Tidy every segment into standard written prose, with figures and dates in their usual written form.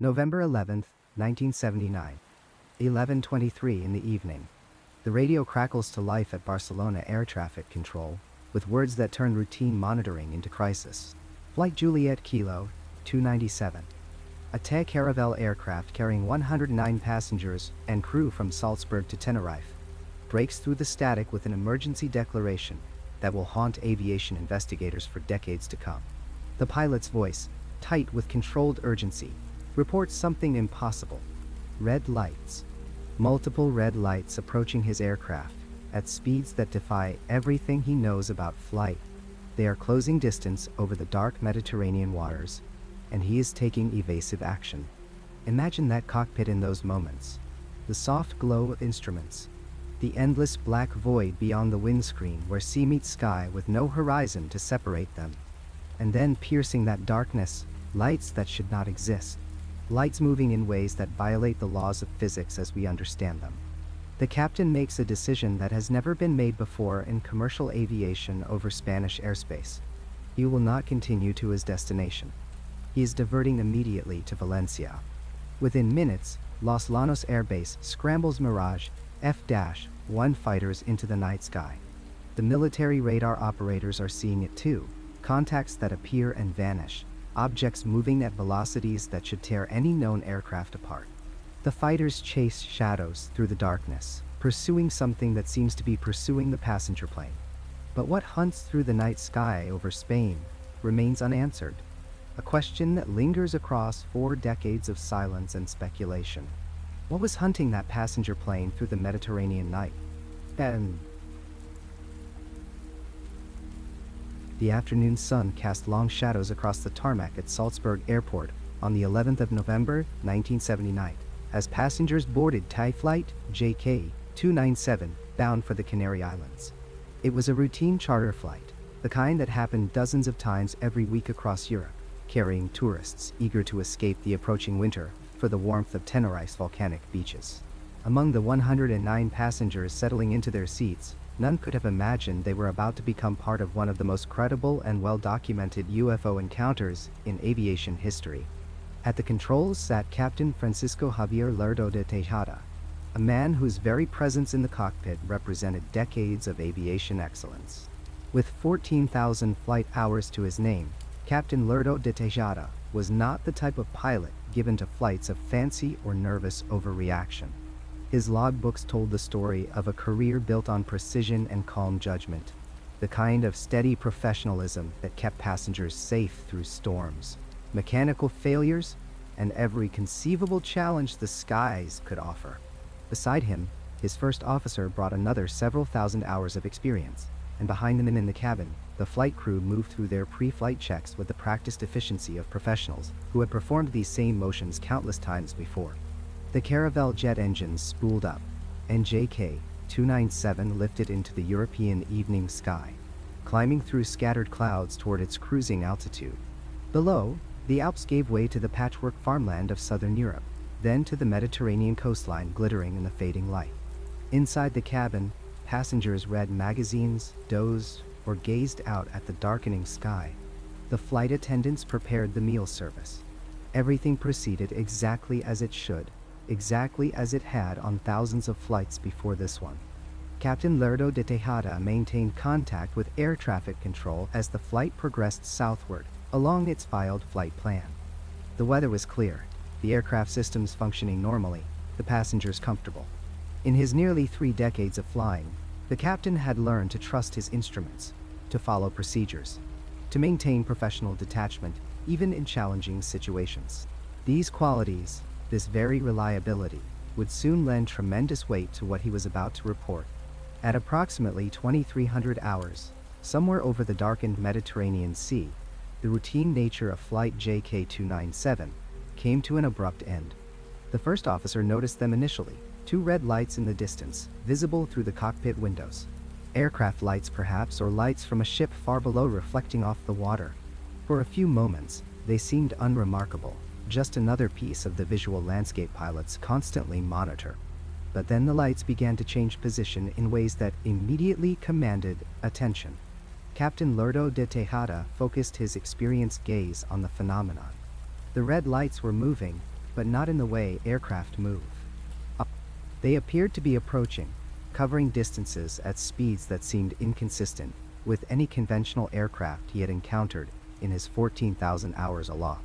November 11th, 1979. 11:23 in the evening. The radio crackles to life at Barcelona air traffic control, with words that turn routine monitoring into crisis. Flight Juliet Kilo 297. A TAE Caravel aircraft carrying 109 passengers and crew from Salzburg to Tenerife breaks through the static with an emergency declaration that will haunt aviation investigators for decades to come. The pilot's voice, tight with controlled urgency, reports something impossible. Red lights. Multiple red lights approaching his aircraft at speeds that defy everything he knows about flight. They are closing distance over the dark Mediterranean waters, and he is taking evasive action. Imagine that cockpit in those moments. The soft glow of instruments. The endless black void beyond the windscreen where sea meets sky with no horizon to separate them. And then piercing that darkness, lights that should not exist. Lights moving in ways that violate the laws of physics as we understand them. The captain makes a decision that has never been made before in commercial aviation over Spanish airspace. He will not continue to his destination. He is diverting immediately to Valencia. Within minutes, Los Llanos Air Base scrambles Mirage F-1 fighters into the night sky. The military radar operators are seeing it too, contacts that appear and vanish, objects moving at velocities that should tear any known aircraft apart. The fighters chase shadows through the darkness, pursuing something that seems to be pursuing the passenger plane. But what hunts through the night sky over Spain remains unanswered, a question that lingers across 4 decades of silence and speculation. What was hunting that passenger plane through the Mediterranean night? The afternoon sun cast long shadows across the tarmac at Salzburg Airport on the 11th of November, 1979, as passengers boarded TAE Flight JK-297 bound for the Canary Islands. It was a routine charter flight, the kind that happened dozens of times every week across Europe, carrying tourists eager to escape the approaching winter for the warmth of Tenerife's volcanic beaches. Among the 109 passengers settling into their seats, none could have imagined they were about to become part of one of the most credible and well-documented UFO encounters in aviation history. At the controls sat Captain Francisco Javier Lerdo de Tejada, a man whose very presence in the cockpit represented decades of aviation excellence. With 14,000 flight hours to his name, Captain Lerdo de Tejada was not the type of pilot given to flights of fancy or nervous overreaction. His logbooks told the story of a career built on precision and calm judgment, the kind of steady professionalism that kept passengers safe through storms, mechanical failures, and every conceivable challenge the skies could offer. Beside him, his first officer brought another several thousand hours of experience, and behind them in the cabin, the flight crew moved through their pre-flight checks with the practiced efficiency of professionals who had performed these same motions countless times before. The Caravel jet engines spooled up, and JK-297 lifted into the European evening sky, climbing through scattered clouds toward its cruising altitude. Below, the Alps gave way to the patchwork farmland of southern Europe, then to the Mediterranean coastline glittering in the fading light. Inside the cabin, passengers read magazines, dozed, or gazed out at the darkening sky. The flight attendants prepared the meal service. Everything proceeded exactly as it should, exactly as it had on thousands of flights before this one. Captain Lerdo de Tejada maintained contact with air traffic control as the flight progressed southward, along its filed flight plan. The weather was clear, the aircraft systems functioning normally, the passengers comfortable. In his nearly 3 decades of flying, the captain had learned to trust his instruments, to follow procedures, to maintain professional detachment, even in challenging situations. These qualities, this very reliability, would soon lend tremendous weight to what he was about to report. At approximately 2300 hours, somewhere over the darkened Mediterranean Sea, the routine nature of Flight JK-297 came to an abrupt end. The first officer noticed them initially, 2 red lights in the distance, visible through the cockpit windows. Aircraft lights perhaps, or lights from a ship far below reflecting off the water. For a few moments, they seemed unremarkable, just another piece of the visual landscape pilots constantly monitor. But then the lights began to change position in ways that immediately commanded attention. Captain Lerdo de Tejada focused his experienced gaze on the phenomenon. The red lights were moving, but not in the way aircraft move. They appeared to be approaching, covering distances at speeds that seemed inconsistent with any conventional aircraft he had encountered in his 14,000 hours aloft.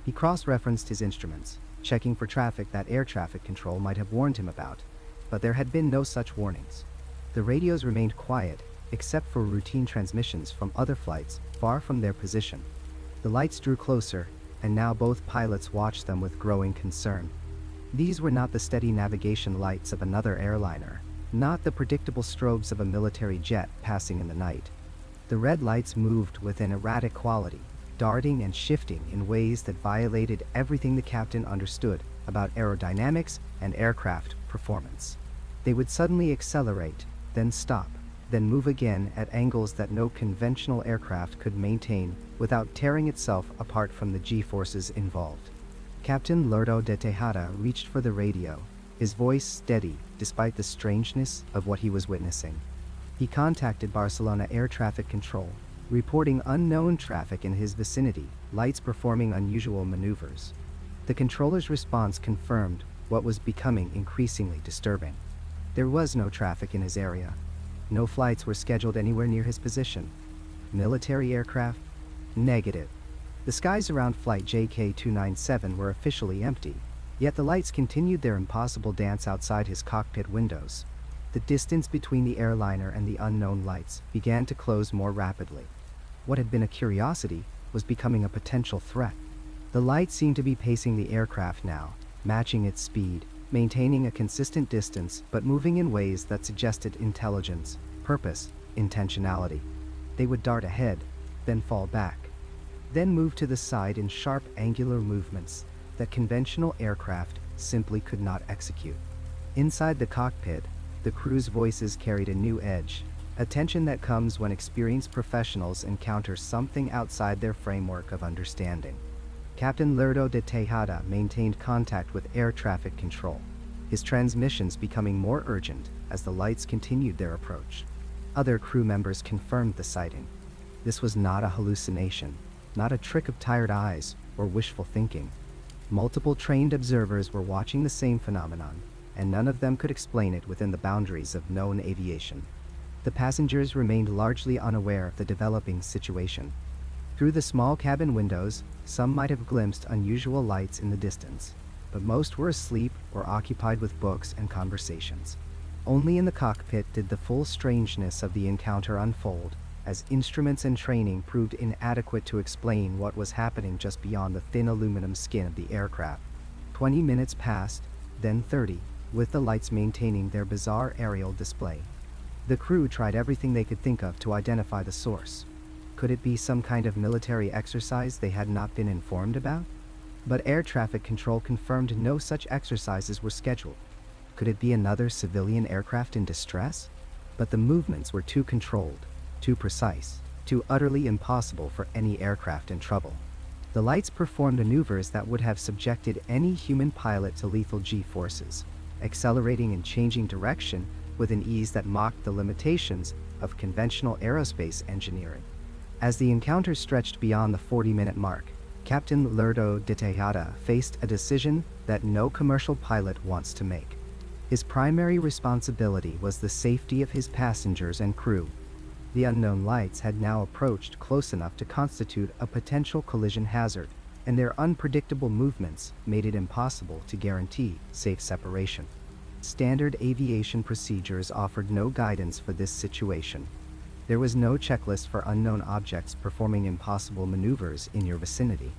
He cross-referenced his instruments, checking for traffic that air traffic control might have warned him about, but there had been no such warnings. The radios remained quiet, except for routine transmissions from other flights far from their position. The lights drew closer, and now both pilots watched them with growing concern. These were not the steady navigation lights of another airliner, not the predictable strobes of a military jet passing in the night. The red lights moved with an erratic quality, darting and shifting in ways that violated everything the captain understood about aerodynamics and aircraft performance. They would suddenly accelerate, then stop, then move again at angles that no conventional aircraft could maintain without tearing itself apart from the G-forces involved. Captain Lerdo de Tejada reached for the radio, his voice steady despite the strangeness of what he was witnessing. He contacted Barcelona Air Traffic Control, reporting unknown traffic in his vicinity, lights performing unusual maneuvers. The controller's response confirmed what was becoming increasingly disturbing. There was no traffic in his area. No flights were scheduled anywhere near his position. Military aircraft? Negative. The skies around Flight JK-297 were officially empty, yet the lights continued their impossible dance outside his cockpit windows. The distance between the airliner and the unknown lights began to close more rapidly. What had been a curiosity was becoming a potential threat. The lights seemed to be pacing the aircraft now, matching its speed, maintaining a consistent distance but moving in ways that suggested intelligence, purpose, intentionality. They would dart ahead, then fall back, then move to the side in sharp angular movements that conventional aircraft simply could not execute. Inside the cockpit, the crew's voices carried a new edge, a tension that comes when experienced professionals encounter something outside their framework of understanding. Captain Lerdo de Tejada maintained contact with air traffic control, his transmissions becoming more urgent as the lights continued their approach. Other crew members confirmed the sighting. This was not a hallucination, not a trick of tired eyes or wishful thinking. Multiple trained observers were watching the same phenomenon, and none of them could explain it within the boundaries of known aviation. The passengers remained largely unaware of the developing situation. Through the small cabin windows, some might have glimpsed unusual lights in the distance, but most were asleep or occupied with books and conversations. Only in the cockpit did the full strangeness of the encounter unfold, as instruments and training proved inadequate to explain what was happening just beyond the thin aluminum skin of the aircraft. 20 minutes passed, then 30, with the lights maintaining their bizarre aerial display. The crew tried everything they could think of to identify the source. Could it be some kind of military exercise they had not been informed about? But air traffic control confirmed no such exercises were scheduled. Could it be another civilian aircraft in distress? But the movements were too controlled, too precise, too utterly impossible for any aircraft in trouble. The lights performed maneuvers that would have subjected any human pilot to lethal G-forces, accelerating and changing direction with an ease that mocked the limitations of conventional aerospace engineering. As the encounter stretched beyond the 40-minute mark, Captain Lerdo de Tejada faced a decision that no commercial pilot wants to make. His primary responsibility was the safety of his passengers and crew. The unknown lights had now approached close enough to constitute a potential collision hazard, and their unpredictable movements made it impossible to guarantee safe separation. Standard aviation procedures offered no guidance for this situation. There was no checklist for unknown objects performing impossible maneuvers in your vicinity.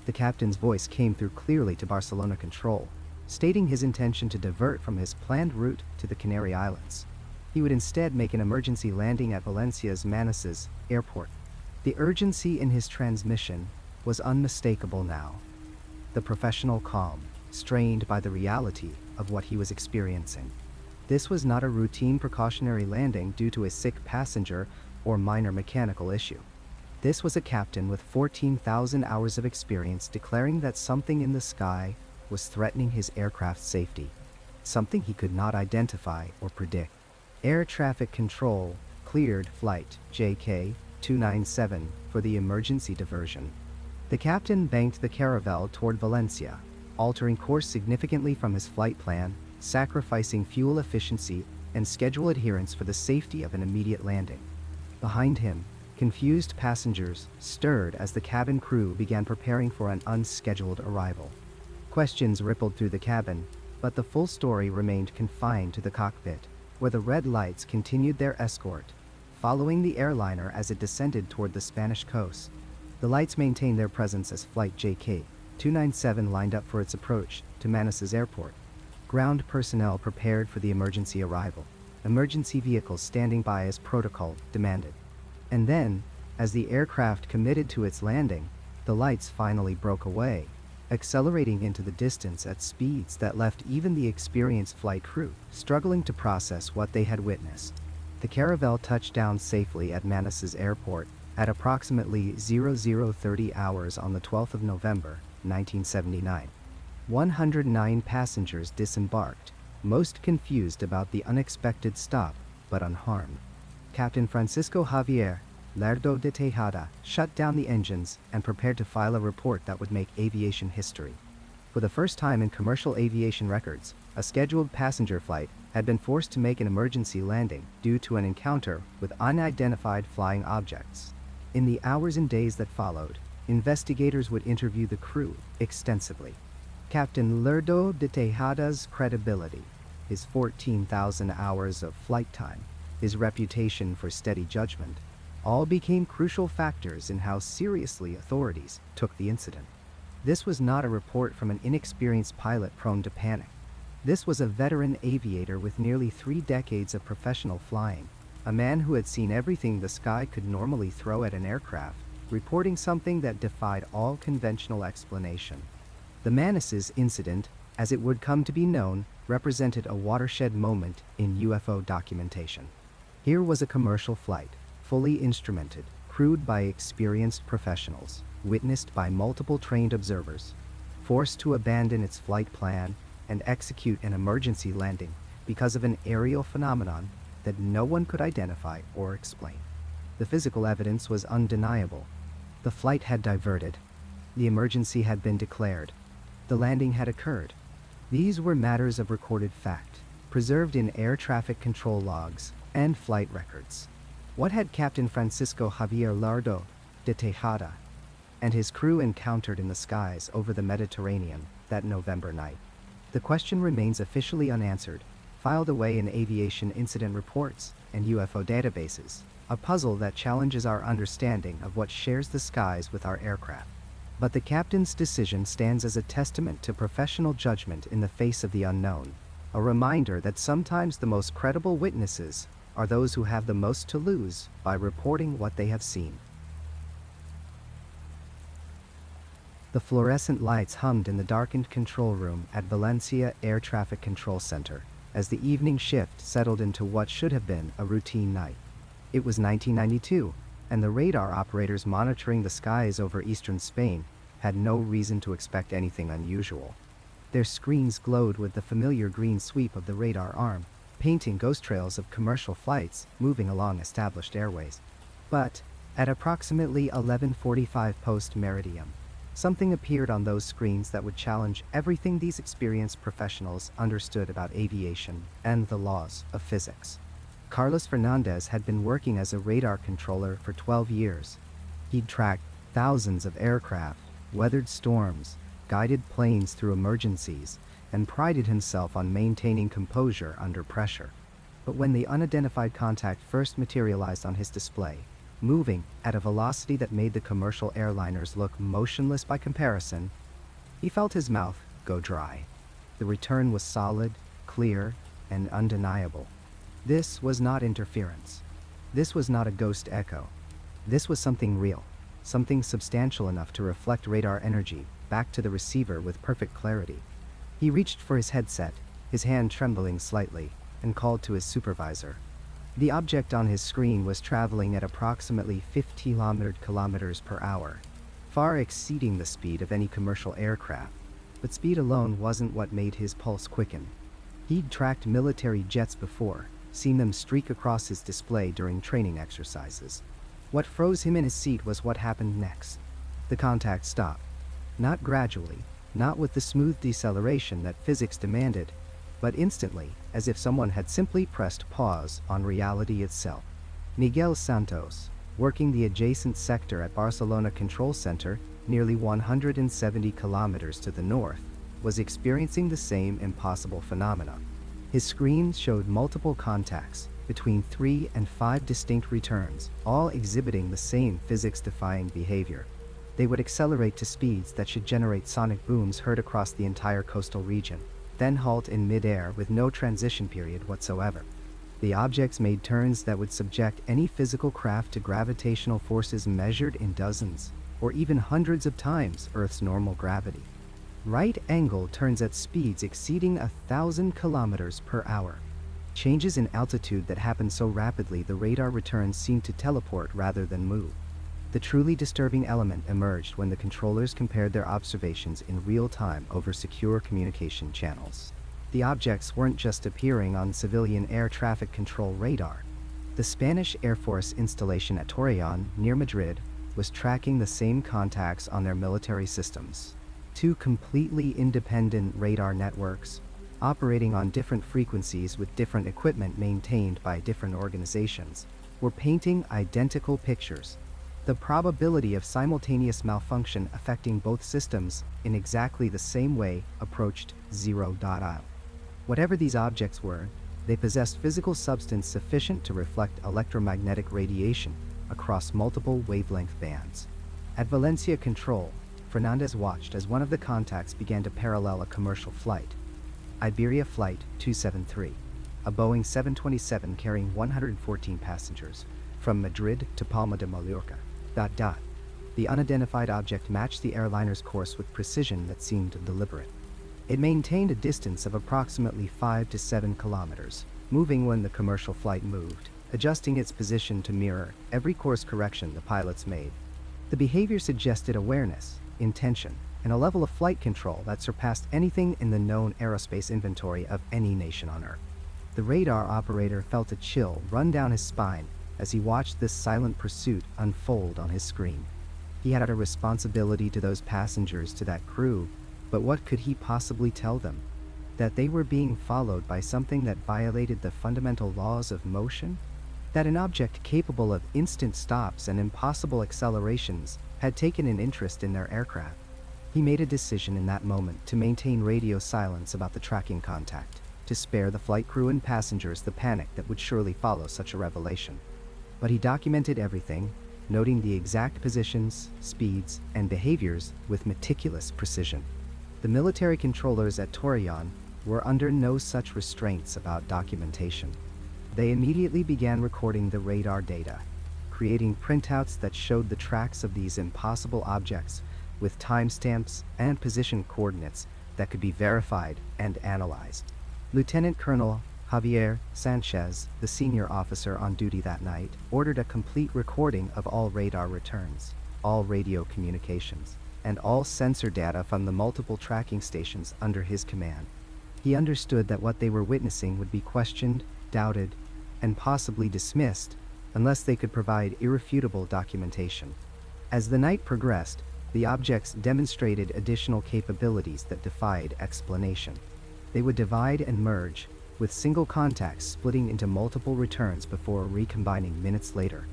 The captain's voice came through clearly to Barcelona Control, stating his intention to divert from his planned route to the Canary Islands. He would instead make an emergency landing at Valencia's Manises airport. The urgency in his transmission was unmistakable now. The professional calm, strained by the reality of what he was experiencing. This was not a routine precautionary landing due to a sick passenger or minor mechanical issue. This was a captain with 14,000 hours of experience declaring that something in the sky was threatening his aircraft's safety, something he could not identify or predict. Air traffic control cleared Flight JK-297 for the emergency diversion. The captain banked the caravel toward Valencia, altering course significantly from his flight plan, sacrificing fuel efficiency and schedule adherence for the safety of an immediate landing. Behind him, confused passengers stirred as the cabin crew began preparing for an unscheduled arrival. Questions rippled through the cabin, but the full story remained confined to the cockpit, where the red lights continued their escort, following the airliner as it descended toward the Spanish coast. The lights maintained their presence as Flight JK-297 lined up for its approach to Manises Airport. Ground personnel prepared for the emergency arrival, emergency vehicles standing by as protocol demanded. And then, as the aircraft committed to its landing, the lights finally broke away, accelerating into the distance at speeds that left even the experienced flight crew struggling to process what they had witnessed. The Caravelle touched down safely at Manises Airport at approximately 0030 hours on the 12th of November, 1979. 109 passengers disembarked, most confused about the unexpected stop, but unharmed. Captain Francisco Javier Lerdo de Tejada shut down the engines and prepared to file a report that would make aviation history. For the first time in commercial aviation records, a scheduled passenger flight had been forced to make an emergency landing due to an encounter with unidentified flying objects. In the hours and days that followed, investigators would interview the crew extensively. Captain Lerdo de Tejada's credibility, his 14,000 hours of flight time, his reputation for steady judgment, all became crucial factors in how seriously authorities took the incident. This was not a report from an inexperienced pilot prone to panic. This was a veteran aviator with nearly 3 decades of professional flying, a man who had seen everything the sky could normally throw at an aircraft, reporting something that defied all conventional explanation. The Manises Incident, as it would come to be known, represented a watershed moment in UFO documentation. Here was a commercial flight, fully instrumented, crewed by experienced professionals, witnessed by multiple trained observers, forced to abandon its flight plan and execute an emergency landing because of an aerial phenomenon that no one could identify or explain. The physical evidence was undeniable. The flight had diverted. The emergency had been declared. The landing had occurred. These were matters of recorded fact, preserved in air traffic control logs and flight records. What had Captain Francisco Javier Lerdo de Tejada and his crew encountered in the skies over the Mediterranean that November night? The question remains officially unanswered, filed away in aviation incident reports and UFO databases, a puzzle that challenges our understanding of what shares the skies with our aircraft. But the captain's decision stands as a testament to professional judgment in the face of the unknown, a reminder that sometimes the most credible witnesses are those who have the most to lose by reporting what they have seen. The fluorescent lights hummed in the darkened control room at Valencia Air Traffic Control Center as the evening shift settled into what should have been a routine night. It was 1992, and the radar operators monitoring the skies over eastern Spain had no reason to expect anything unusual. Their screens glowed with the familiar green sweep of the radar arm, painting ghost trails of commercial flights moving along established airways. But, at approximately 11:45 post-meridian, something appeared on those screens that would challenge everything these experienced professionals understood about aviation and the laws of physics. Carlos Fernandez had been working as a radar controller for 12 years. He'd tracked thousands of aircraft, weathered storms, guided planes through emergencies, and prided himself on maintaining composure under pressure. But when the unidentified contact first materialized on his display, moving at a velocity that made the commercial airliners look motionless by comparison, he felt his mouth go dry. The return was solid, clear, and undeniable. This was not interference. This was not a ghost echo. This was something real, something substantial enough to reflect radar energy back to the receiver with perfect clarity. He reached for his headset, his hand trembling slightly, and called to his supervisor. The object on his screen was traveling at approximately 50 kilometers per hour, far exceeding the speed of any commercial aircraft. But speed alone wasn't what made his pulse quicken. He'd tracked military jets before, seen them streak across his display during training exercises. What froze him in his seat was what happened next. The contact stopped. Not gradually, not with the smooth deceleration that physics demanded, but instantly, as if someone had simply pressed pause on reality itself. Miguel Santos, working the adjacent sector at Barcelona Control Center, nearly 170 kilometers to the north, was experiencing the same impossible phenomena. His screen showed multiple contacts, between 3 and 5 distinct returns, all exhibiting the same physics-defying behavior. They would accelerate to speeds that should generate sonic booms heard across the entire coastal region, then halt in mid-air with no transition period whatsoever. The objects made turns that would subject any physical craft to gravitational forces measured in dozens, or even hundreds of times Earth's normal gravity. Right-angle turns at speeds exceeding 1,000 kilometers per hour. Changes in altitude that happen so rapidly the radar returns seemed to teleport rather than move. The truly disturbing element emerged when the controllers compared their observations in real time over secure communication channels. The objects weren't just appearing on civilian air traffic control radar. The Spanish Air Force installation at Torreon, near Madrid, was tracking the same contacts on their military systems. Two completely independent radar networks, operating on different frequencies with different equipment maintained by different organizations, were painting identical pictures. The probability of simultaneous malfunction affecting both systems in exactly the same way approached 0.0. Whatever these objects were, they possessed physical substance sufficient to reflect electromagnetic radiation across multiple wavelength bands. At Valencia Control, Fernandez watched as one of the contacts began to parallel a commercial flight, Iberia Flight 273, a Boeing 727 carrying 114 passengers, from Madrid to Palma de Mallorca. The unidentified object matched the airliner's course with precision that seemed deliberate. It maintained a distance of approximately 5 to 7 kilometers, moving when the commercial flight moved, adjusting its position to mirror every course correction the pilots made. The behavior suggested awareness, intention, and a level of flight control that surpassed anything in the known aerospace inventory of any nation on Earth. The radar operator felt a chill run down his spine as he watched this silent pursuit unfold on his screen. He had a responsibility to those passengers, to that crew, but what could he possibly tell them? That they were being followed by something that violated the fundamental laws of motion? That an object capable of instant stops and impossible accelerations had taken an interest in their aircraft? He made a decision in that moment to maintain radio silence about the tracking contact, to spare the flight crew and passengers the panic that would surely follow such a revelation. But he documented everything, noting the exact positions, speeds, and behaviors with meticulous precision. The military controllers at Torreon were under no such restraints about documentation. They immediately began recording the radar data, creating printouts that showed the tracks of these impossible objects with timestamps and position coordinates that could be verified and analyzed. Lieutenant Colonel Javier Sanchez, the senior officer on duty that night, ordered a complete recording of all radar returns, all radio communications, and all sensor data from the multiple tracking stations under his command. He understood that what they were witnessing would be questioned, doubted, and possibly dismissed unless they could provide irrefutable documentation. As the night progressed, the objects demonstrated additional capabilities that defied explanation. They would divide and merge, with single contacts splitting into multiple returns before recombining minutes later.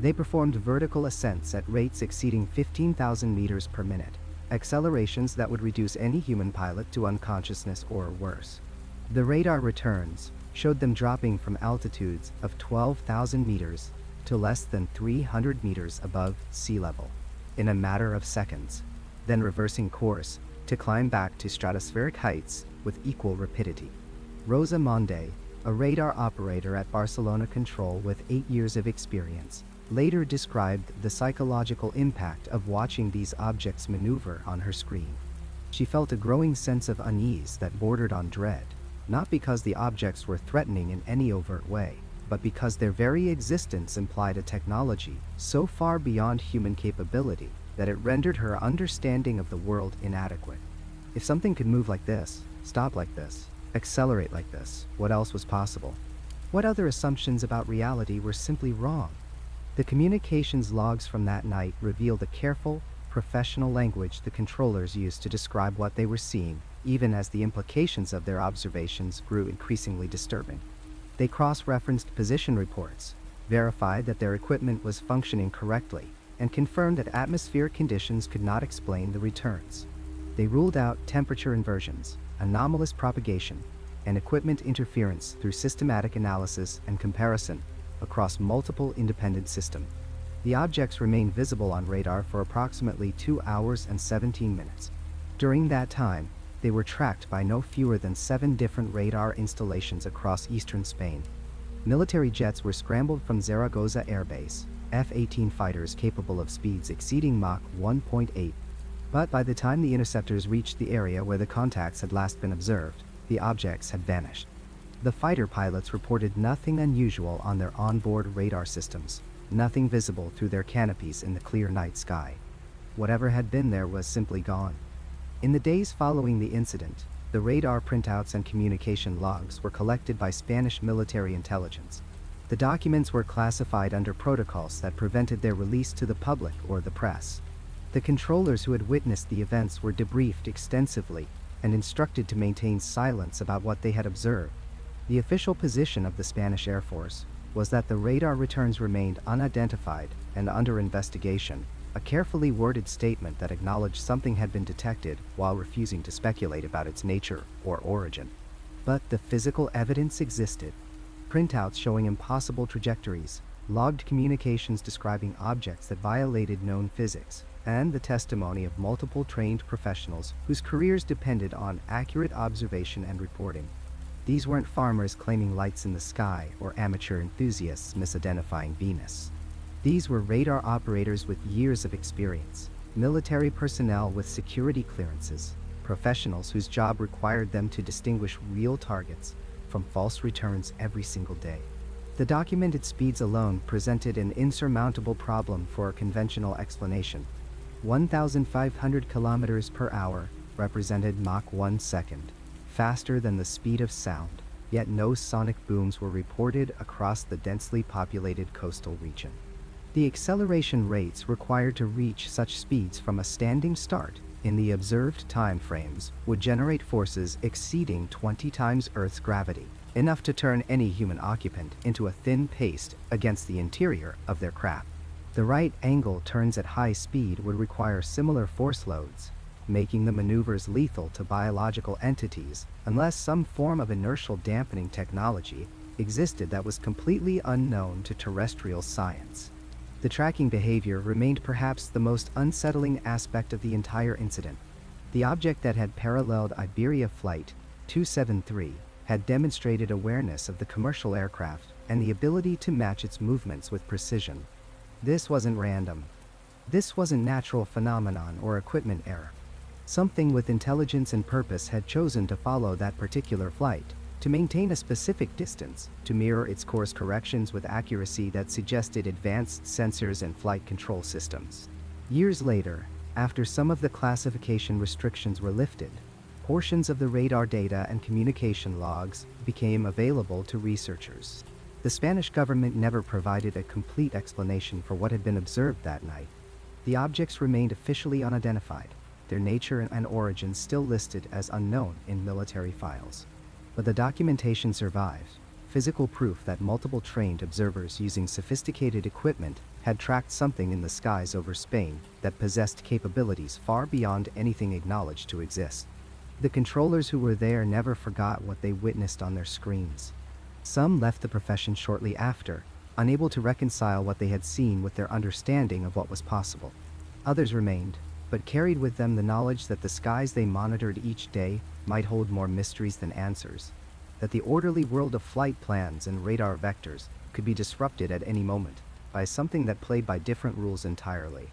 They performed vertical ascents at rates exceeding 15,000 meters per minute, accelerations that would reduce any human pilot to unconsciousness or worse. The radar returns showed them dropping from altitudes of 12,000 meters to less than 300 meters above sea level in a matter of seconds, then reversing course to climb back to stratospheric heights with equal rapidity. Rosa Monde, a radar operator at Barcelona Control with 8 years of experience, later described the psychological impact of watching these objects maneuver on her screen. She felt a growing sense of unease that bordered on dread, not because the objects were threatening in any overt way, but because their very existence implied a technology so far beyond human capability that it rendered her understanding of the world inadequate. If something could move like this, stop like this, accelerate like this, what else was possible? What other assumptions about reality were simply wrong? The communications logs from that night revealed a careful, professional language the controllers used to describe what they were seeing, even as the implications of their observations grew increasingly disturbing. They cross-referenced position reports, verified that their equipment was functioning correctly, and confirmed that atmospheric conditions could not explain the returns. They ruled out temperature inversions, anomalous propagation, and equipment interference through systematic analysis and comparison across multiple independent systems. The objects remained visible on radar for approximately 2 hours and 17 minutes. During that time, they were tracked by no fewer than 7 different radar installations across eastern Spain. Military jets were scrambled from Zaragoza Air Base, F-18 fighters capable of speeds exceeding Mach 1.8. But by the time the interceptors reached the area where the contacts had last been observed, the objects had vanished. The fighter pilots reported nothing unusual on their onboard radar systems, nothing visible through their canopies in the clear night sky. Whatever had been there was simply gone. In the days following the incident, the radar printouts and communication logs were collected by Spanish military intelligence. The documents were classified under protocols that prevented their release to the public or the press. The controllers who had witnessed the events were debriefed extensively and instructed to maintain silence about what they had observed. The official position of the Spanish Air Force was that the radar returns remained unidentified and under investigation, a carefully worded statement that acknowledged something had been detected while refusing to speculate about its nature or origin. But the physical evidence existed. Printouts showing impossible trajectories, logged communications describing objects that violated known physics, and the testimony of multiple trained professionals whose careers depended on accurate observation and reporting. These weren't farmers claiming lights in the sky or amateur enthusiasts misidentifying Venus. These were radar operators with years of experience, military personnel with security clearances, professionals whose job required them to distinguish real targets from false returns every single day. The documented speeds alone presented an insurmountable problem for a conventional explanation. 1,500 kilometers per hour represented Mach 1 second, faster than the speed of sound, yet no sonic booms were reported across the densely populated coastal region. The acceleration rates required to reach such speeds from a standing start in the observed time frames would generate forces exceeding 20 times Earth's gravity, enough to turn any human occupant into a thin paste against the interior of their craft. The right angle turns at high speed would require similar force loads, making the maneuvers lethal to biological entities unless some form of inertial dampening technology existed that was completely unknown to terrestrial science. The tracking behavior remained perhaps the most unsettling aspect of the entire incident. The object that had paralleled Iberia Flight 273 had demonstrated awareness of the commercial aircraft and the ability to match its movements with precision. This wasn't random. This wasn't natural phenomenon or equipment error. Something with intelligence and purpose had chosen to follow that particular flight, to maintain a specific distance, to mirror its course corrections with accuracy that suggested advanced sensors and flight control systems. Years later, after some of the classification restrictions were lifted, portions of the radar data and communication logs became available to researchers. The Spanish government never provided a complete explanation for what had been observed that night. The objects remained officially unidentified, their nature and origin still listed as unknown in military files. But the documentation survived, physical proof that multiple trained observers using sophisticated equipment had tracked something in the skies over Spain that possessed capabilities far beyond anything acknowledged to exist. The controllers who were there never forgot what they witnessed on their screens. Some left the profession shortly after, unable to reconcile what they had seen with their understanding of what was possible. Others remained, but carried with them the knowledge that the skies they monitored each day might hold more mysteries than answers, that the orderly world of flight plans and radar vectors could be disrupted at any moment by something that played by different rules entirely.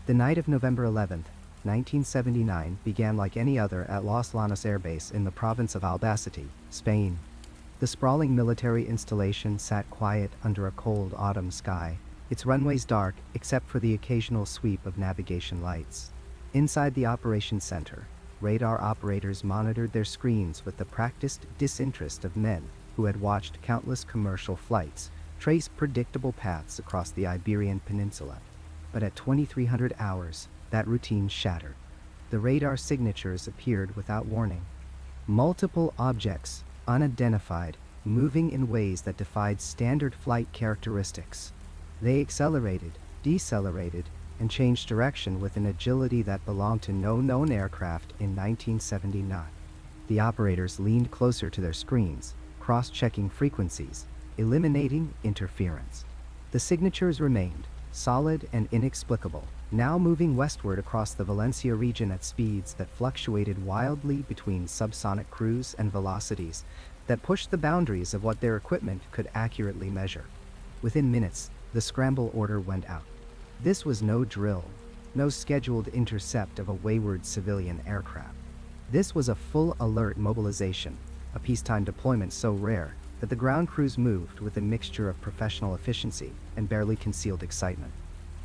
The night of November 11th, 1979 began like any other at Los Llanos Air Base in the province of Albacete, Spain. The sprawling military installation sat quiet under a cold autumn sky, its runways dark except for the occasional sweep of navigation lights. Inside the operations center, radar operators monitored their screens with the practiced disinterest of men who had watched countless commercial flights trace predictable paths across the Iberian Peninsula. But at 2300 hours, that routine shattered. The radar signatures appeared without warning. Multiple objects, unidentified, moving in ways that defied standard flight characteristics. They accelerated, decelerated, and changed direction with an agility that belonged to no known aircraft in 1979. The operators leaned closer to their screens, cross-checking frequencies, eliminating interference. The signatures remained, solid and inexplicable, now moving westward across the Valencia region at speeds that fluctuated wildly between subsonic cruise and velocities that pushed the boundaries of what their equipment could accurately measure. Within minutes, the scramble order went out. This was no drill, no scheduled intercept of a wayward civilian aircraft. This was a full alert mobilization, a peacetime deployment so rare that the ground crews moved with a mixture of professional efficiency and barely concealed excitement.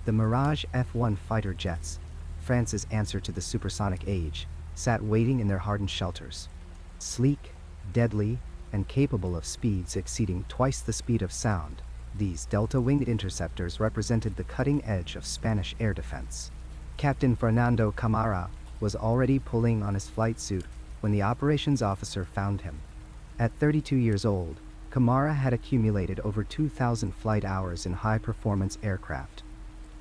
The Mirage F-1 fighter jets, France's answer to the supersonic age, sat waiting in their hardened shelters. Sleek, deadly, and capable of speeds exceeding twice the speed of sound, these delta-winged interceptors represented the cutting edge of Spanish air defense. Captain Fernando Camara was already pulling on his flight suit when the operations officer found him. At 32 years old, Camara had accumulated over 2,000 flight hours in high-performance aircraft.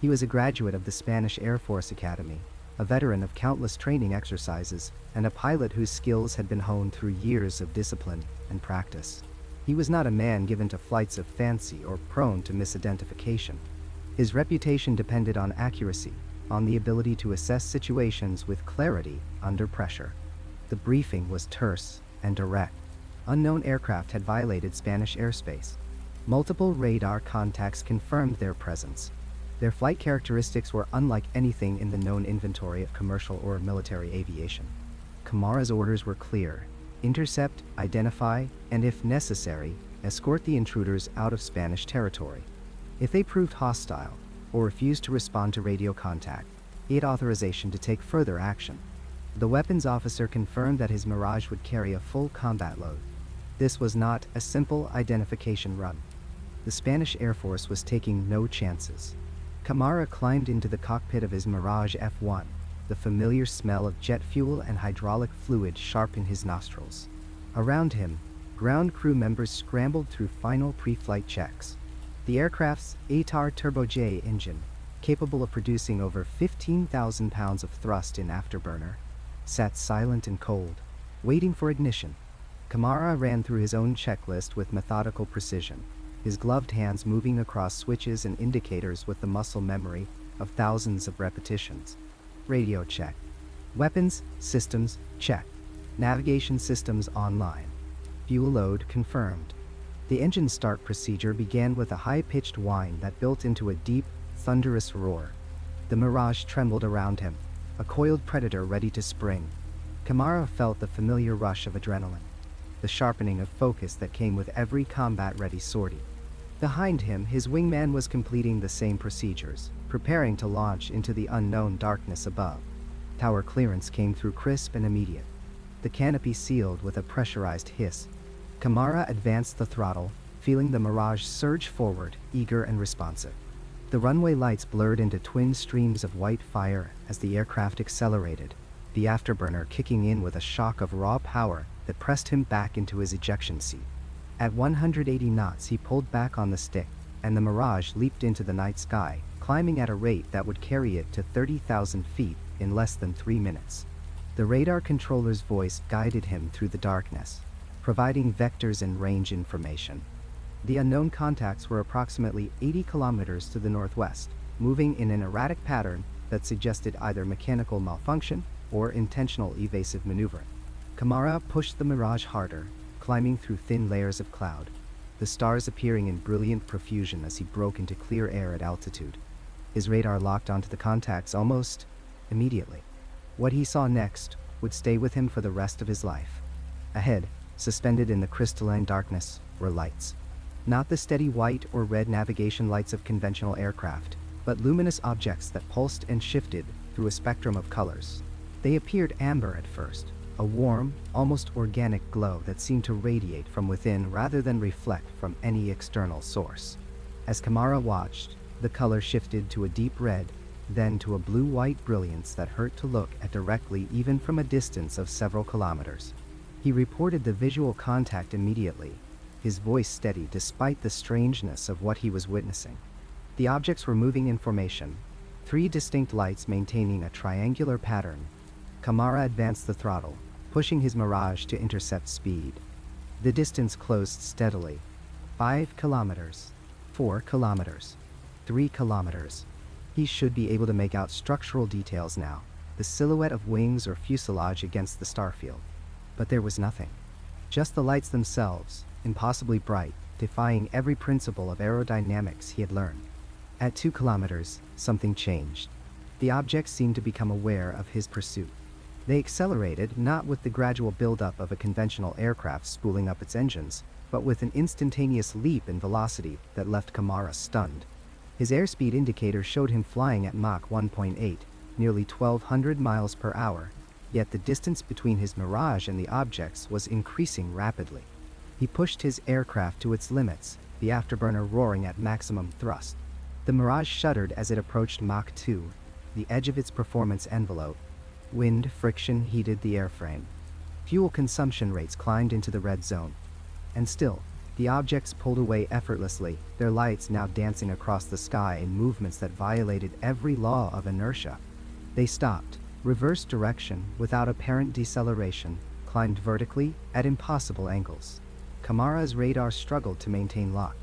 He was a graduate of the Spanish Air Force Academy, a veteran of countless training exercises, and a pilot whose skills had been honed through years of discipline and practice. He was not a man given to flights of fancy or prone to misidentification. His reputation depended on accuracy, on the ability to assess situations with clarity under pressure. The briefing was terse and direct. Unknown aircraft had violated Spanish airspace. Multiple radar contacts confirmed their presence. Their flight characteristics were unlike anything in the known inventory of commercial or military aviation. Camara's orders were clear: intercept, identify, and if necessary, escort the intruders out of Spanish territory. If they proved hostile or refused to respond to radio contact, he had authorization to take further action. The weapons officer confirmed that his Mirage would carry a full combat load. This was not a simple identification run. The Spanish Air Force was taking no chances. Camara climbed into the cockpit of his Mirage F-1, the familiar smell of jet fuel and hydraulic fluid sharp in his nostrils. Around him, ground crew members scrambled through final pre-flight checks. The aircraft's ATAR Turbo-J engine, capable of producing over 15,000 pounds of thrust in afterburner, sat silent and cold, waiting for ignition. Camara ran through his own checklist with methodical precision, his gloved hands moving across switches and indicators with the muscle memory of thousands of repetitions. Radio check. Weapons systems check. Navigation systems online. Fuel load confirmed. The engine start procedure began with a high-pitched whine that built into a deep, thunderous roar. The Mirage trembled around him, a coiled predator ready to spring. Camara felt the familiar rush of adrenaline, the sharpening of focus that came with every combat-ready sortie. Behind him, his wingman was completing the same procedures, preparing to launch into the unknown darkness above. Tower clearance came through crisp and immediate, the canopy sealed with a pressurized hiss. Camara advanced the throttle, feeling the Mirage surge forward, eager and responsive. The runway lights blurred into twin streams of white fire as the aircraft accelerated, the afterburner kicking in with a shock of raw power that pressed him back into his ejection seat. At 180 knots, he pulled back on the stick, and the Mirage leaped into the night sky, climbing at a rate that would carry it to 30,000 feet in less than 3 minutes. The radar controller's voice guided him through the darkness, providing vectors and range information. The unknown contacts were approximately 80 kilometers to the northwest, moving in an erratic pattern that suggested either mechanical malfunction or intentional evasive maneuvering. Camara pushed the Mirage harder, climbing through thin layers of cloud, the stars appearing in brilliant profusion as he broke into clear air at altitude. His radar locked onto the contacts almost immediately. What he saw next would stay with him for the rest of his life. Ahead, suspended in the crystalline darkness, were lights. Not the steady white or red navigation lights of conventional aircraft, but luminous objects that pulsed and shifted through a spectrum of colors. They appeared amber at first, a warm, almost organic glow that seemed to radiate from within rather than reflect from any external source. As Kamara watched, the color shifted to a deep red, then to a blue-white brilliance that hurt to look at directly even from a distance of several kilometers. He reported the visual contact immediately, his voice steady despite the strangeness of what he was witnessing. The objects were moving in formation, 3 distinct lights maintaining a triangular pattern. Kamara advanced the throttle, pushing his Mirage to intercept speed. The distance closed steadily. 5 kilometers, 4 kilometers, 3 kilometers. He should be able to make out structural details now, the silhouette of wings or fuselage against the starfield. But there was nothing. Just the lights themselves, impossibly bright, defying every principle of aerodynamics he had learned. At 2 kilometers, something changed. The objects seemed to become aware of his pursuit. They accelerated not with the gradual buildup of a conventional aircraft spooling up its engines, but with an instantaneous leap in velocity that left Kamara stunned. His airspeed indicator showed him flying at Mach 1.8, nearly 1,200 miles per hour, yet the distance between his Mirage and the objects was increasing rapidly. He pushed his aircraft to its limits, the afterburner roaring at maximum thrust. The Mirage shuddered as it approached Mach 2, the edge of its performance envelope. Wind friction heated the airframe. Fuel consumption rates climbed into the red zone. And still, the objects pulled away effortlessly, their lights now dancing across the sky in movements that violated every law of inertia. They stopped, reversed direction without apparent deceleration, climbed vertically at impossible angles. Kamara's radar struggled to maintain lock.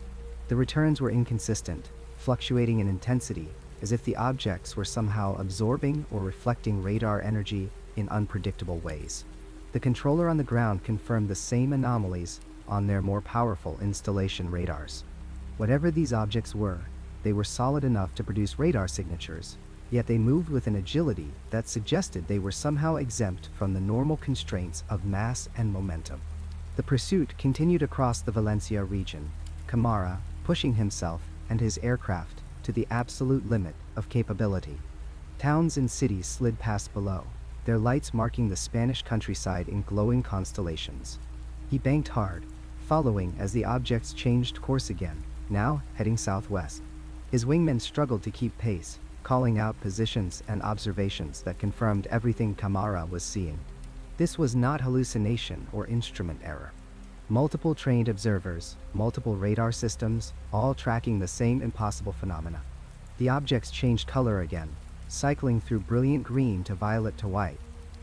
The returns were inconsistent, fluctuating in intensity, as if the objects were somehow absorbing or reflecting radar energy in unpredictable ways. The controller on the ground confirmed the same anomalies on their more powerful installation radars. Whatever these objects were, they were solid enough to produce radar signatures, yet they moved with an agility that suggested they were somehow exempt from the normal constraints of mass and momentum. The pursuit continued across the Valencia region, Kamara pushing himself and his aircraft to the absolute limit of capability. Towns and cities slid past below, their lights marking the Spanish countryside in glowing constellations. He banked hard, following as the objects changed course again, now heading southwest. His wingmen struggled to keep pace, calling out positions and observations that confirmed everything Kamara was seeing. This was not hallucination or instrument error. Multiple trained observers, multiple radar systems, all tracking the same impossible phenomena. The objects changed color again, cycling through brilliant green to violet to white.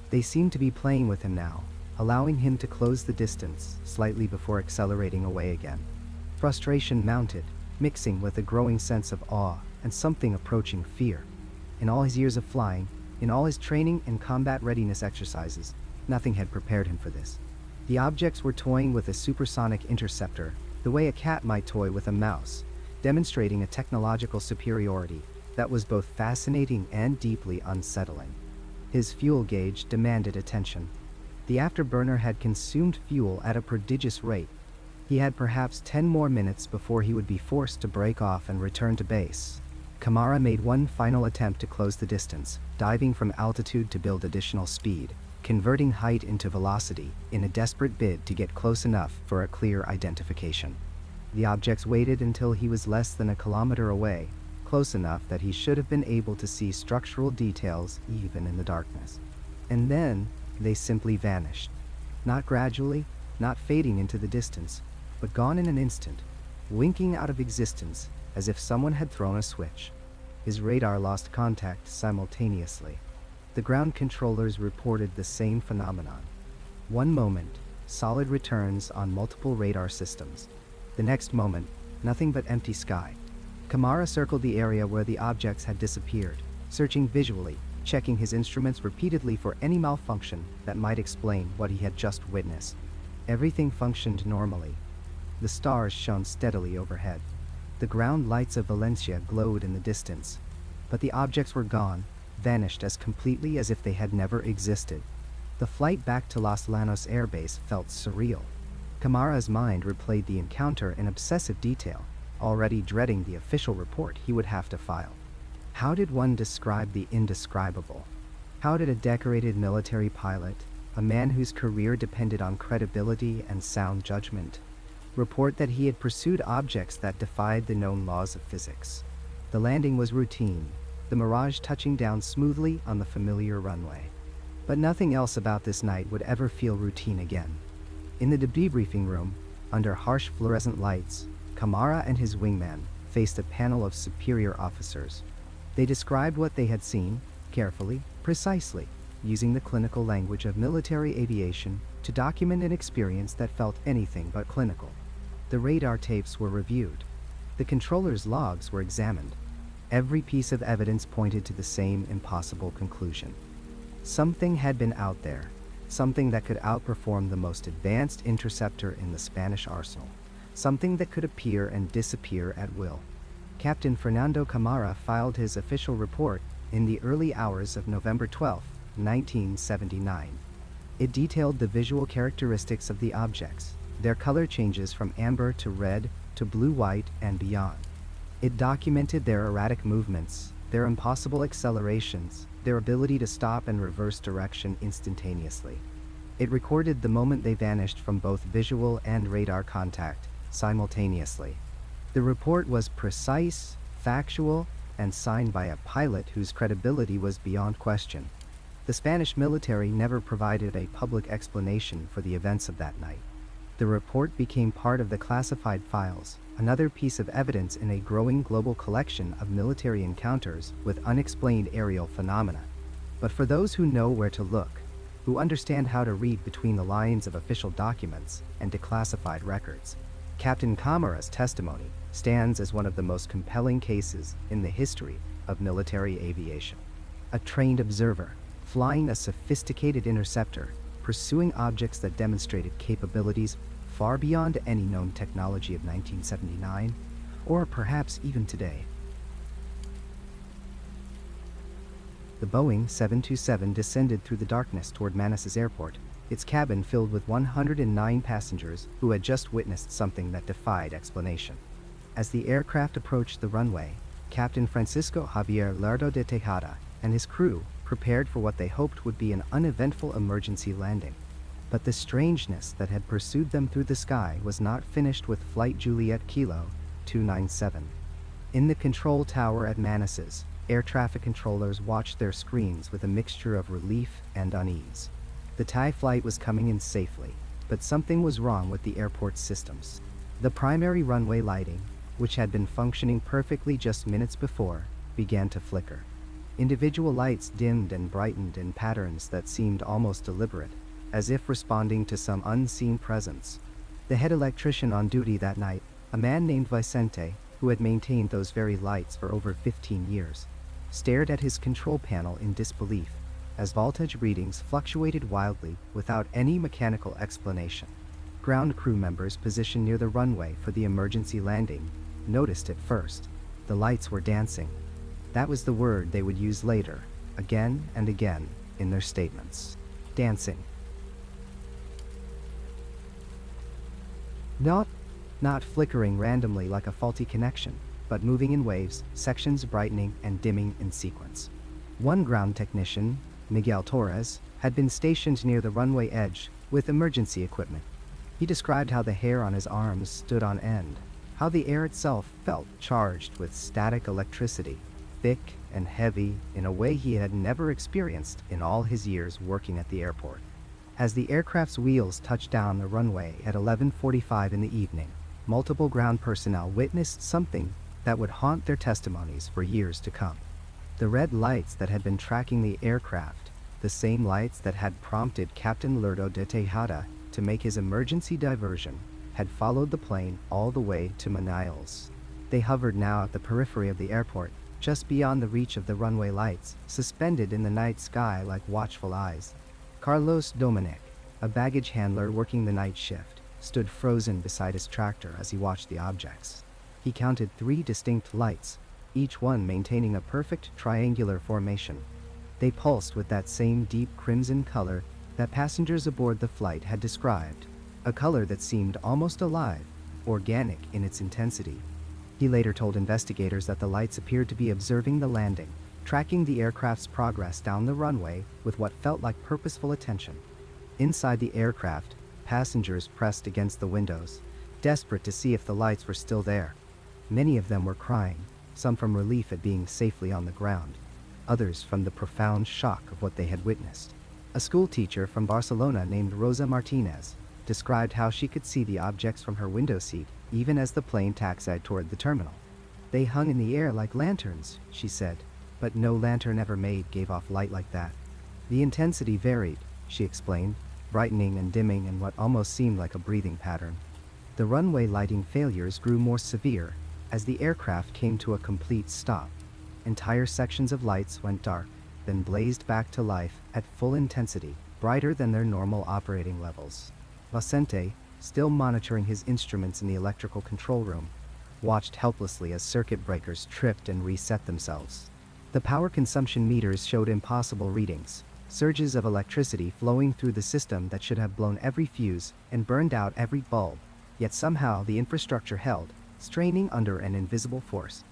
They seemed to be playing with him now, allowing him to close the distance slightly before accelerating away again. Frustration mounted, mixing with a growing sense of awe and something approaching fear. In all his years of flying, in all his training and combat readiness exercises, nothing had prepared him for this. The objects were toying with a supersonic interceptor, the way a cat might toy with a mouse, demonstrating a technological superiority that was both fascinating and deeply unsettling. His fuel gauge demanded attention. The afterburner had consumed fuel at a prodigious rate. He had perhaps 10 more minutes before he would be forced to break off and return to base. Kamara made one final attempt to close the distance, diving from altitude to build additional speed, converting height into velocity in a desperate bid to get close enough for a clear identification. The objects waited until he was less than a kilometer away, close enough that he should have been able to see structural details even in the darkness. And then they simply vanished. Not gradually, not fading into the distance, but gone in an instant, winking out of existence as if someone had thrown a switch. His radar lost contact simultaneously. The ground controllers reported the same phenomenon. One moment, solid returns on multiple radar systems. The next moment, nothing but empty sky. Kamara circled the area where the objects had disappeared, searching visually, checking his instruments repeatedly for any malfunction that might explain what he had just witnessed. Everything functioned normally. The stars shone steadily overhead. The ground lights of Valencia glowed in the distance, but the objects were gone, vanished as completely as if they had never existed. The flight back to Los Llanos Air Base felt surreal. Kamara's mind replayed the encounter in obsessive detail, already dreading the official report he would have to file. How did one describe the indescribable? How did a decorated military pilot, a man whose career depended on credibility and sound judgment, report that he had pursued objects that defied the known laws of physics. The landing was routine, the Mirage touching down smoothly on the familiar runway. But nothing else about this night would ever feel routine again. In the debriefing room, under harsh fluorescent lights, Kamara and his wingman faced a panel of superior officers. They described what they had seen, carefully, precisely, using the clinical language of military aviation to document an experience that felt anything but clinical. The radar tapes were reviewed. The controller's logs were examined. Every piece of evidence pointed to the same impossible conclusion. Something had been out there, something that could outperform the most advanced interceptor in the Spanish arsenal, something that could appear and disappear at will. Captain Fernando Camara filed his official report in the early hours of November 12, 1979. It detailed the visual characteristics of the objects, their color changes from amber to red to blue-white and beyond. It documented their erratic movements, their impossible accelerations, their ability to stop and reverse direction instantaneously. It recorded the moment they vanished from both visual and radar contact simultaneously. The report was precise, factual, and signed by a pilot whose credibility was beyond question. The Spanish military never provided a public explanation for the events of that night. The report became part of the classified files, another piece of evidence in a growing global collection of military encounters with unexplained aerial phenomena. But for those who know where to look, who understand how to read between the lines of official documents and declassified records, Captain Camara's testimony stands as one of the most compelling cases in the history of military aviation. A trained observer, flying a sophisticated interceptor, pursuing objects that demonstrated capabilities far beyond any known technology of 1979, or perhaps even today. The Boeing 727 descended through the darkness toward Manises Airport, its cabin filled with 109 passengers who had just witnessed something that defied explanation. As the aircraft approached the runway, Captain Francisco Javier Lerdo de Tejada and his crew prepared for what they hoped would be an uneventful emergency landing. But the strangeness that had pursued them through the sky was not finished with Flight Juliet Kilo 297. In the control tower at Manises, air traffic controllers watched their screens with a mixture of relief and unease. The TAE flight was coming in safely, but something was wrong with the airport's systems. The primary runway lighting, which had been functioning perfectly just minutes before, began to flicker. Individual lights dimmed and brightened in patterns that seemed almost deliberate, as if responding to some unseen presence. The head electrician on duty that night, a man named Vicente, who had maintained those very lights for over 15 years, stared at his control panel in disbelief as voltage readings fluctuated wildly without any mechanical explanation. Ground crew members positioned near the runway for the emergency landing noticed it first. The lights were dancing. That was the word they would use later, again and again, in their statements. Dancing. Not flickering randomly like a faulty connection, but moving in waves, sections brightening and dimming in sequence. One ground technician, Miguel Torres, had been stationed near the runway edge with emergency equipment. He described how the hair on his arms stood on end, how the air itself felt charged with static electricity, thick and heavy in a way he had never experienced in all his years working at the airport. As the aircraft's wheels touched down the runway at 11:45 in the evening, multiple ground personnel witnessed something that would haunt their testimonies for years to come. The red lights that had been tracking the aircraft, the same lights that had prompted Captain Lerdo de Tejada to make his emergency diversion, had followed the plane all the way to Manises. They hovered now at the periphery of the airport, just beyond the reach of the runway lights, suspended in the night sky like watchful eyes. Carlos Dominic, a baggage handler working the night shift, stood frozen beside his tractor as he watched the objects. He counted 3 distinct lights, each one maintaining a perfect triangular formation. They pulsed with that same deep crimson color that passengers aboard the flight had described, a color that seemed almost alive, organic in its intensity. He later told investigators that the lights appeared to be observing the landing, tracking the aircraft's progress down the runway with what felt like purposeful attention. Inside the aircraft, passengers pressed against the windows, desperate to see if the lights were still there. Many of them were crying, some from relief at being safely on the ground, others from the profound shock of what they had witnessed. A schoolteacher from Barcelona named Rosa Martinez described how she could see the objects from her window seat even as the plane taxied toward the terminal. "They hung in the air like lanterns," she said, "but no lantern ever made gave off light like that. The intensity varied," she explained, brightening and dimming in what almost seemed like a breathing pattern. The runway lighting failures grew more severe as the aircraft came to a complete stop. Entire sections of lights went dark, then blazed back to life at full intensity, brighter than their normal operating levels. Vicente, still monitoring his instruments in the electrical control room, watched helplessly as circuit breakers tripped and reset themselves. The power consumption meters showed impossible readings, surges of electricity flowing through the system that should have blown every fuse and burned out every bulb, yet somehow the infrastructure held, straining under an invisible force.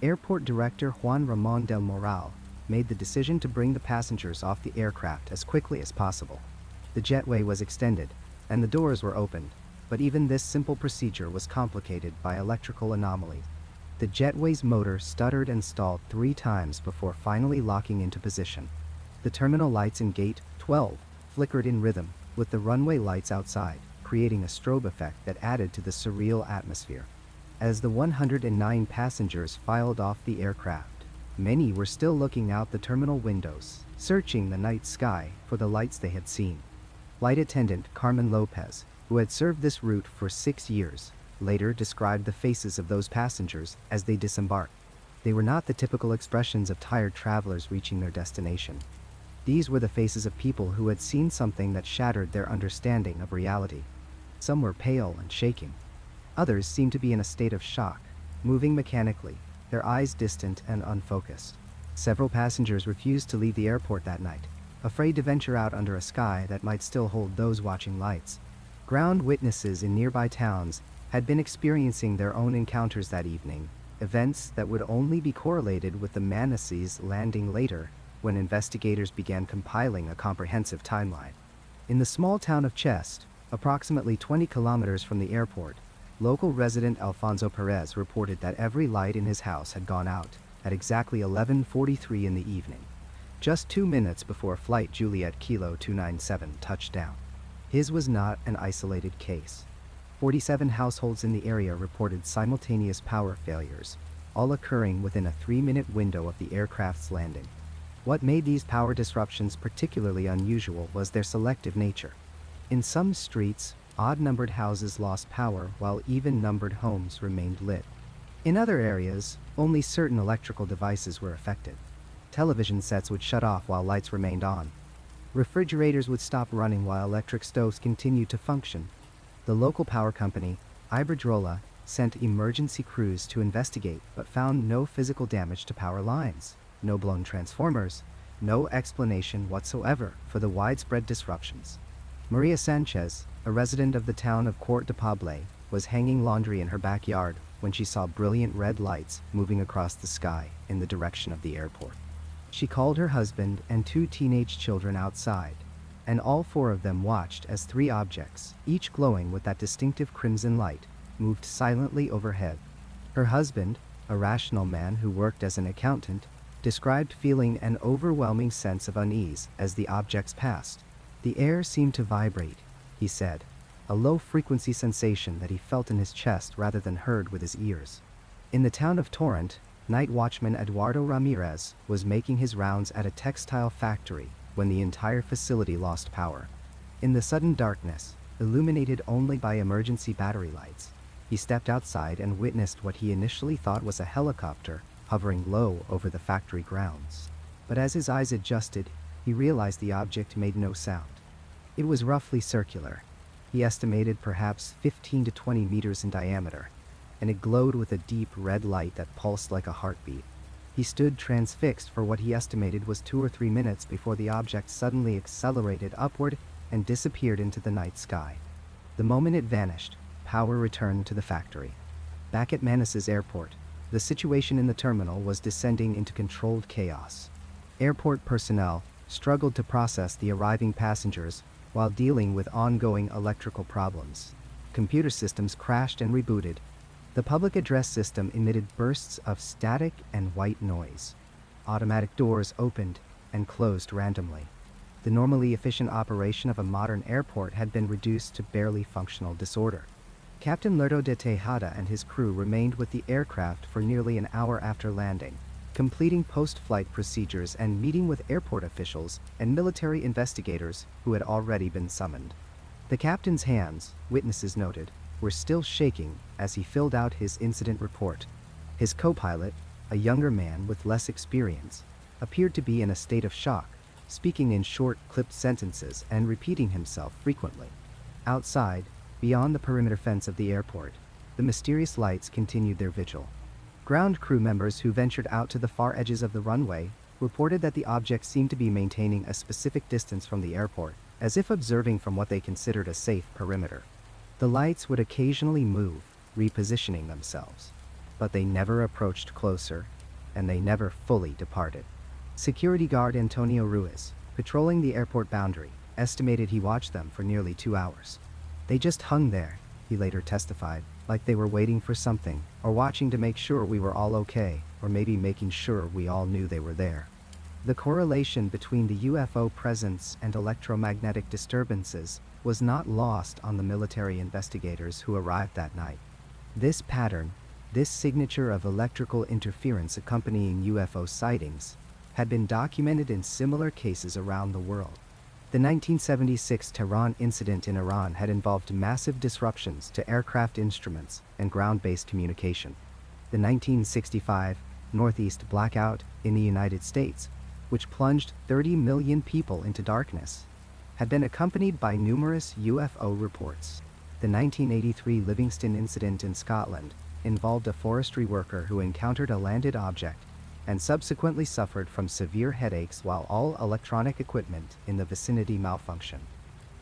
Airport Director Juan Ramon del Moral made the decision to bring the passengers off the aircraft as quickly as possible. The jetway was extended, and the doors were opened, but even this simple procedure was complicated by electrical anomalies. The jetway's motor stuttered and stalled 3 times before finally locking into position. The terminal lights in Gate 12 flickered in rhythm with the runway lights outside, creating a strobe effect that added to the surreal atmosphere. As the 109 passengers filed off the aircraft, many were still looking out the terminal windows, searching the night sky for the lights they had seen. Flight attendant Carmen Lopez, who had served this route for 6 years, later described the faces of those passengers as they disembarked. They were not the typical expressions of tired travelers reaching their destination. These were the faces of people who had seen something that shattered their understanding of reality. Some were pale and shaking. Others seemed to be in a state of shock, moving mechanically, their eyes distant and unfocused. Several passengers refused to leave the airport that night, afraid to venture out under a sky that might still hold those watching lights. Ground witnesses in nearby towns had been experiencing their own encounters that evening, events that would only be correlated with the Manises landing later when investigators began compiling a comprehensive timeline. In the small town of Chest, approximately 20 kilometers from the airport, local resident Alfonso Perez reported that every light in his house had gone out at exactly 11:43 in the evening, just 2 minutes before Flight Juliet Kilo 297 touched down. His was not an isolated case. 47 households in the area reported simultaneous power failures, all occurring within a 3-minute window of the aircraft's landing. What made these power disruptions particularly unusual was their selective nature. In some streets, odd-numbered houses lost power while even-numbered homes remained lit. In other areas, only certain electrical devices were affected. Television sets would shut off while lights remained on. Refrigerators would stop running while electric stoves continued to function. The local power company, Iberdrola, sent emergency crews to investigate but found no physical damage to power lines, no blown transformers, no explanation whatsoever for the widespread disruptions. Maria Sanchez, a resident of the town of Court de Pable, was hanging laundry in her backyard when she saw brilliant red lights moving across the sky in the direction of the airport. She called her husband and 2 teenage children outside, and all 4 of them watched as 3 objects, each glowing with that distinctive crimson light, moved silently overhead. Her husband, a rational man who worked as an accountant, described feeling an overwhelming sense of unease as the objects passed. "The air seemed to vibrate," he said, a low-frequency sensation that he felt in his chest rather than heard with his ears. In the town of Torrent, night watchman Eduardo Ramirez was making his rounds at a textile factory when the entire facility lost power. In the sudden darkness, illuminated only by emergency battery lights, he stepped outside and witnessed what he initially thought was a helicopter hovering low over the factory grounds. But as his eyes adjusted, he realized the object made no sound. It was roughly circular. He estimated perhaps 15 to 20 meters in diameter, and it glowed with a deep red light that pulsed like a heartbeat. He stood transfixed for what he estimated was 2 or 3 minutes before the object suddenly accelerated upward and disappeared into the night sky. The moment it vanished, power returned to the factory. Back at Manises Airport, the situation in the terminal was descending into controlled chaos. Airport personnel struggled to process the arriving passengers while dealing with ongoing electrical problems. Computer systems crashed and rebooted. The public address system emitted bursts of static and white noise. Automatic doors opened and closed randomly. The normally efficient operation of a modern airport had been reduced to barely functional disorder. Captain Lerdo de Tejada and his crew remained with the aircraft for nearly an hour after landing, completing post-flight procedures and meeting with airport officials and military investigators who had already been summoned. The captain's hands, witnesses noted, were still shaking as he filled out his incident report. His co-pilot, a younger man with less experience, appeared to be in a state of shock, speaking in short, clipped sentences and repeating himself frequently. Outside, beyond the perimeter fence of the airport, the mysterious lights continued their vigil. Ground crew members who ventured out to the far edges of the runway reported that the objects seemed to be maintaining a specific distance from the airport, as if observing from what they considered a safe perimeter. The lights would occasionally move, repositioning themselves, but they never approached closer, and they never fully departed. Security guard Antonio Ruiz, patrolling the airport boundary, estimated he watched them for nearly 2 hours. They just hung there, he later testified, like they were waiting for something, or watching to make sure we were all okay, or maybe making sure we all knew they were there. The correlation between the UFO presence and electromagnetic disturbances was not lost on the military investigators who arrived that night. This pattern, this signature of electrical interference accompanying UFO sightings, had been documented in similar cases around the world. The 1976 Tehran incident in Iran had involved massive disruptions to aircraft instruments and ground-based communication. The 1965 Northeast Blackout in the United States, which plunged 30 million people into darkness, had been accompanied by numerous UFO reports. The 1983 Livingston incident in Scotland involved a forestry worker who encountered a landed object and subsequently suffered from severe headaches while all electronic equipment in the vicinity malfunctioned.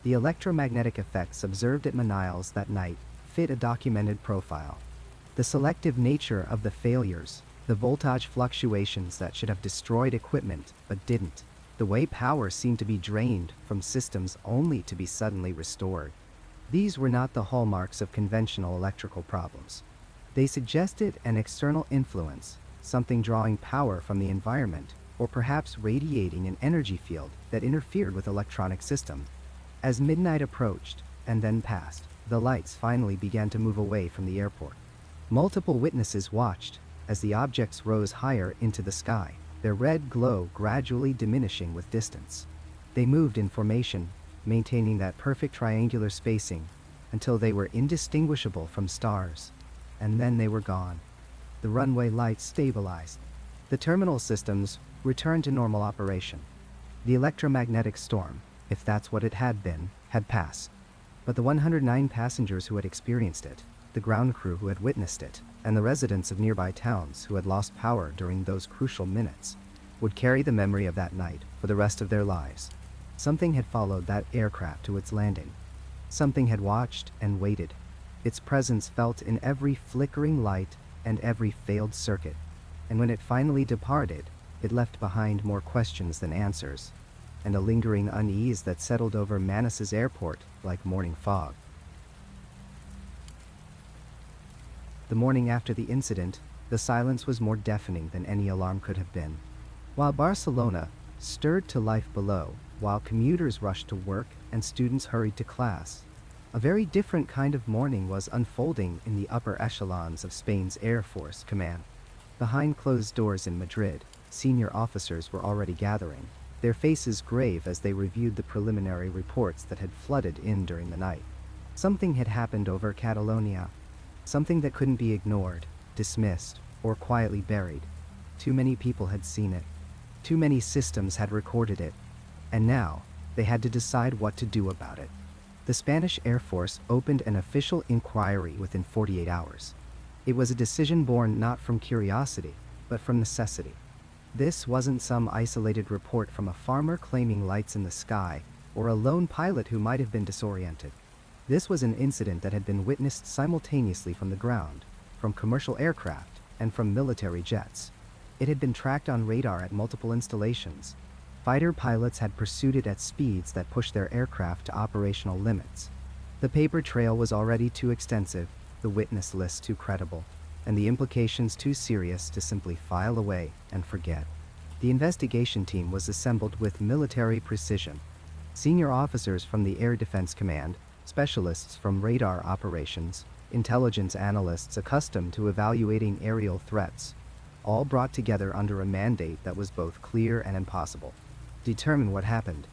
The electromagnetic effects observed at Manises that night fit a documented profile. The selective nature of the failures, the voltage fluctuations that should have destroyed equipment but didn't, the way power seemed to be drained from systems only to be suddenly restored. These were not the hallmarks of conventional electrical problems. They suggested an external influence, something drawing power from the environment, or perhaps radiating an energy field that interfered with electronic system. As midnight approached, and then passed, the lights finally began to move away from the airport. Multiple witnesses watched as the objects rose higher into the sky, their red glow gradually diminishing with distance. They moved in formation, maintaining that perfect triangular spacing until they were indistinguishable from stars, and then they were gone. The runway lights stabilized. The terminal systems returned to normal operation. The electromagnetic storm, if that's what it had been, had passed. But the 109 passengers who had experienced it, the ground crew who had witnessed it, and the residents of nearby towns who had lost power during those crucial minutes, would carry the memory of that night for the rest of their lives. Something had followed that aircraft to its landing. Something had watched and waited, its presence felt in every flickering light and every failed circuit, and when it finally departed, it left behind more questions than answers, and a lingering unease that settled over Manises Airport like morning fog. The morning after the incident, the silence was more deafening than any alarm could have been. While Barcelona stirred to life below, while commuters rushed to work and students hurried to class, a very different kind of morning was unfolding in the upper echelons of Spain's Air Force Command. Behind closed doors in Madrid, senior officers were already gathering, their faces grave as they reviewed the preliminary reports that had flooded in during the night. Something had happened over Catalonia, something that couldn't be ignored, dismissed, or quietly buried. Too many people had seen it. Too many systems had recorded it. And now, they had to decide what to do about it. The Spanish Air Force opened an official inquiry within 48 hours. It was a decision born not from curiosity, but from necessity. This wasn't some isolated report from a farmer claiming lights in the sky, or a lone pilot who might have been disoriented. This was an incident that had been witnessed simultaneously from the ground, from commercial aircraft, and from military jets. It had been tracked on radar at multiple installations, Fighter pilots had pursued it at speeds that pushed their aircraft to operational limits. The paper trail was already too extensive, the witness list too credible, and the implications too serious to simply file away and forget. The investigation team was assembled with military precision. Senior officers from the Air Defense Command, specialists from radar operations, intelligence analysts accustomed to evaluating aerial threats, all brought together under a mandate that was both clear and impossible. Determine what happened.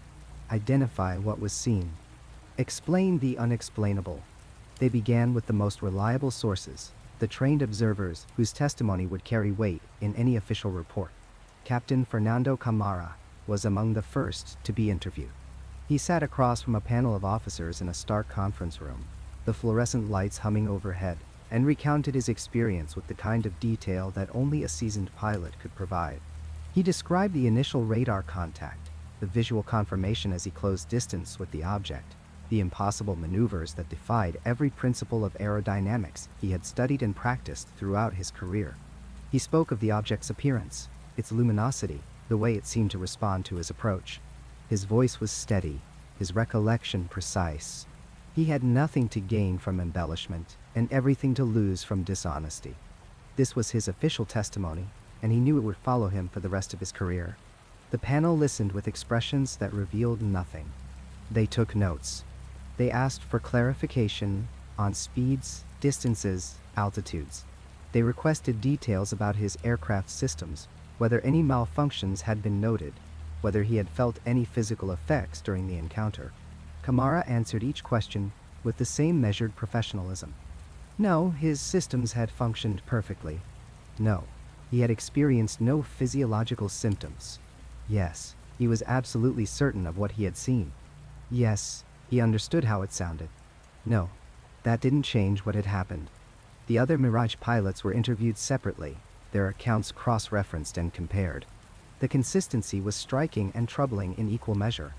Identify what was seen. Explain the unexplainable. They began with the most reliable sources, the trained observers whose testimony would carry weight in any official report. Captain Fernando Camara was among the first to be interviewed. He sat across from a panel of officers in a stark conference room, the fluorescent lights humming overhead, and recounted his experience with the kind of detail that only a seasoned pilot could provide. He described the initial radar contact, the visual confirmation as he closed distance with the object, the impossible maneuvers that defied every principle of aerodynamics he had studied and practiced throughout his career. He spoke of the object's appearance, its luminosity, the way it seemed to respond to his approach. His voice was steady, his recollection precise. He had nothing to gain from embellishment and everything to lose from dishonesty. This was his official testimony, and he knew it would follow him for the rest of his career. The panel listened with expressions that revealed nothing. They took notes. They asked for clarification on speeds, distances, altitudes. They requested details about his aircraft systems, whether any malfunctions had been noted, whether he had felt any physical effects during the encounter. Camara answered each question with the same measured professionalism. No, his systems had functioned perfectly. No, he had experienced no physiological symptoms. Yes, he was absolutely certain of what he had seen. Yes, he understood how it sounded. No, that didn't change what had happened. The other Mirage pilots were interviewed separately, their accounts cross-referenced and compared. The consistency was striking and troubling in equal measure.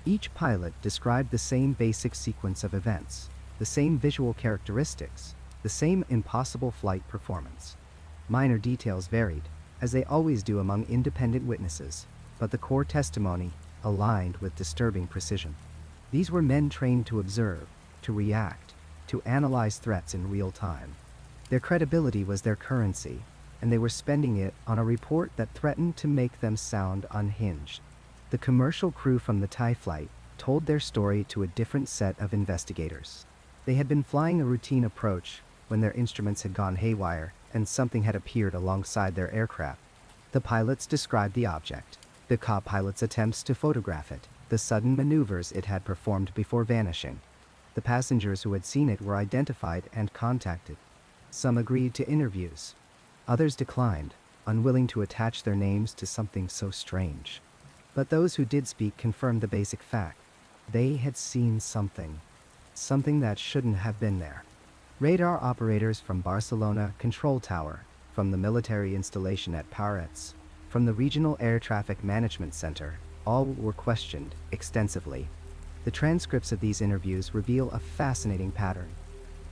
Each pilot described the same basic sequence of events, the same visual characteristics, the same impossible flight performance. Minor details varied, as they always do among independent witnesses, but the core testimony aligned with disturbing precision. These were men trained to observe, to react, to analyze threats in real time. Their credibility was their currency, and they were spending it on a report that threatened to make them sound unhinged. The commercial crew from the TAE flight told their story to a different set of investigators. They had been flying a routine approach when their instruments had gone haywire and something had appeared alongside their aircraft. The pilots described the object, the co-pilot's attempts to photograph it, the sudden maneuvers it had performed before vanishing. The passengers who had seen it were identified and contacted. Some agreed to interviews. Others declined, unwilling to attach their names to something so strange. But those who did speak confirmed the basic fact. They had seen something. Something that shouldn't have been there. Radar operators from Barcelona Control Tower, from the military installation at Parets, from the Regional Air Traffic Management Center, all were questioned extensively. The transcripts of these interviews reveal a fascinating pattern.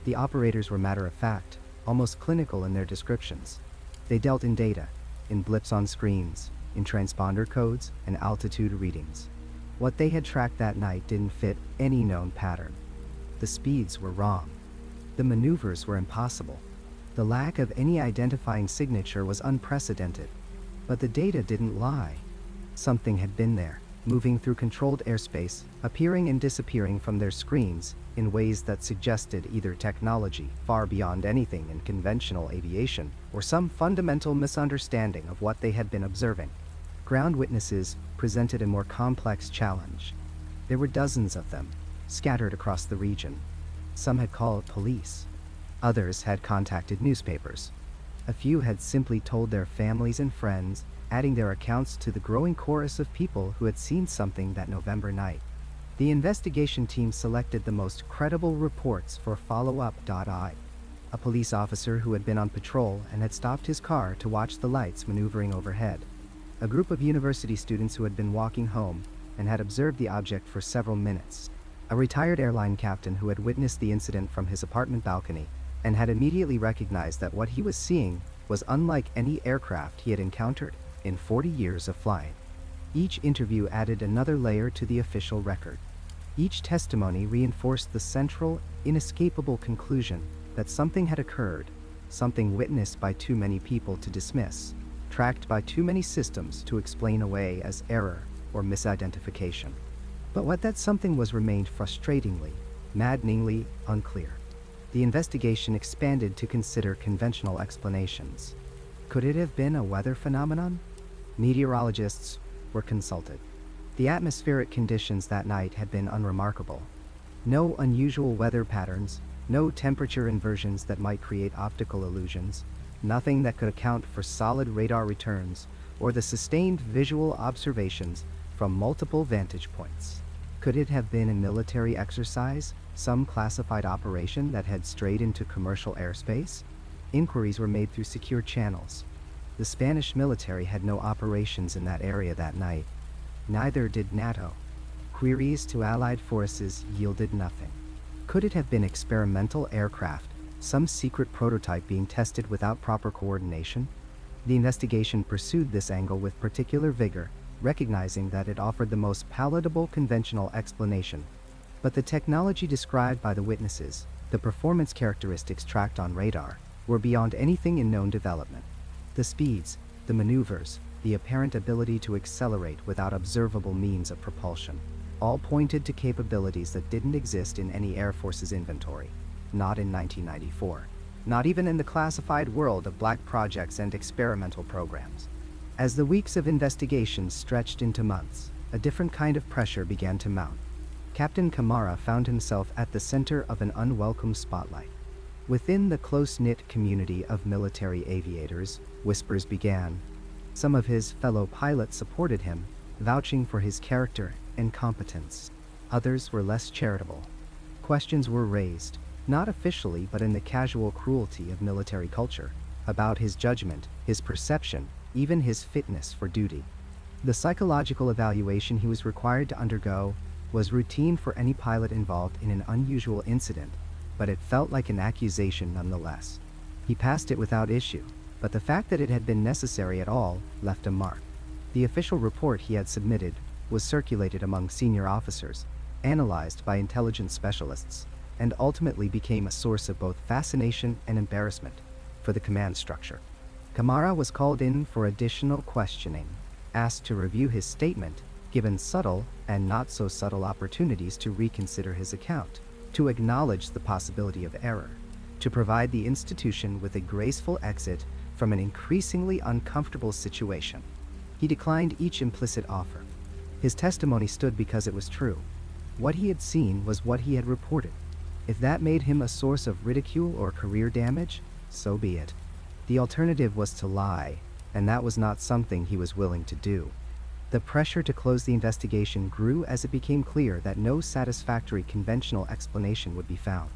The operators were matter-of-fact, almost clinical in their descriptions. They dealt in data, in blips on screens, in transponder codes and altitude readings. What they had tracked that night didn't fit any known pattern. The speeds were wrong. The maneuvers were impossible. The lack of any identifying signature was unprecedented. But the data didn't lie. Something had been there, moving through controlled airspace, appearing and disappearing from their screens in ways that suggested either technology far beyond anything in conventional aviation or some fundamental misunderstanding of what they had been observing. Ground witnesses presented a more complex challenge. There were dozens of them, scattered across the region. Some had called police. Others had contacted newspapers. A few had simply told their families and friends, adding their accounts to the growing chorus of people who had seen something that November night. The investigation team selected the most credible reports for follow-up.I. A police officer who had been on patrol and had stopped his car to watch the lights maneuvering overhead. A group of university students who had been walking home and had observed the object for several minutes. A retired airline captain who had witnessed the incident from his apartment balcony and had immediately recognized that what he was seeing was unlike any aircraft he had encountered in 40 years of flying. Each interview added another layer to the official record. Each testimony reinforced the central, inescapable conclusion that something had occurred, something witnessed by too many people to dismiss, tracked by too many systems to explain away as error or misidentification. But what that something was remained frustratingly, maddeningly unclear. The investigation expanded to consider conventional explanations. Could it have been a weather phenomenon? Meteorologists were consulted. The atmospheric conditions that night had been unremarkable. No unusual weather patterns, no temperature inversions that might create optical illusions, nothing that could account for solid radar returns or the sustained visual observations from multiple vantage points. Could it have been a military exercise, some classified operation that had strayed into commercial airspace? Inquiries were made through secure channels. The Spanish military had no operations in that area that night. Neither did NATO. Queries to Allied forces yielded nothing. Could it have been experimental aircraft, some secret prototype being tested without proper coordination? The investigation pursued this angle with particular vigor, recognizing that it offered the most palatable conventional explanation. But the technology described by the witnesses, the performance characteristics tracked on radar, were beyond anything in known development. The speeds, the maneuvers, the apparent ability to accelerate without observable means of propulsion, all pointed to capabilities that didn't exist in any Air Force's inventory. Not in 1994. Not even in the classified world of black projects and experimental programs. As the weeks of investigation stretched into months, a different kind of pressure began to mount. Captain Camara found himself at the center of an unwelcome spotlight. Within the close-knit community of military aviators, whispers began. Some of his fellow pilots supported him, vouching for his character and competence. Others were less charitable. Questions were raised, not officially but in the casual cruelty of military culture, about his judgment, his perception, even his fitness for duty. The psychological evaluation he was required to undergo was routine for any pilot involved in an unusual incident, but it felt like an accusation nonetheless. He passed it without issue, but the fact that it had been necessary at all left a mark. The official report he had submitted was circulated among senior officers, analyzed by intelligence specialists, and ultimately became a source of both fascination and embarrassment for the command structure. Camara was called in for additional questioning, asked to review his statement, given subtle and not so subtle opportunities to reconsider his account, to acknowledge the possibility of error, to provide the institution with a graceful exit from an increasingly uncomfortable situation. He declined each implicit offer. His testimony stood because it was true. What he had seen was what he had reported. If that made him a source of ridicule or career damage, so be it. The alternative was to lie, and that was not something he was willing to do. The pressure to close the investigation grew as it became clear that no satisfactory conventional explanation would be found.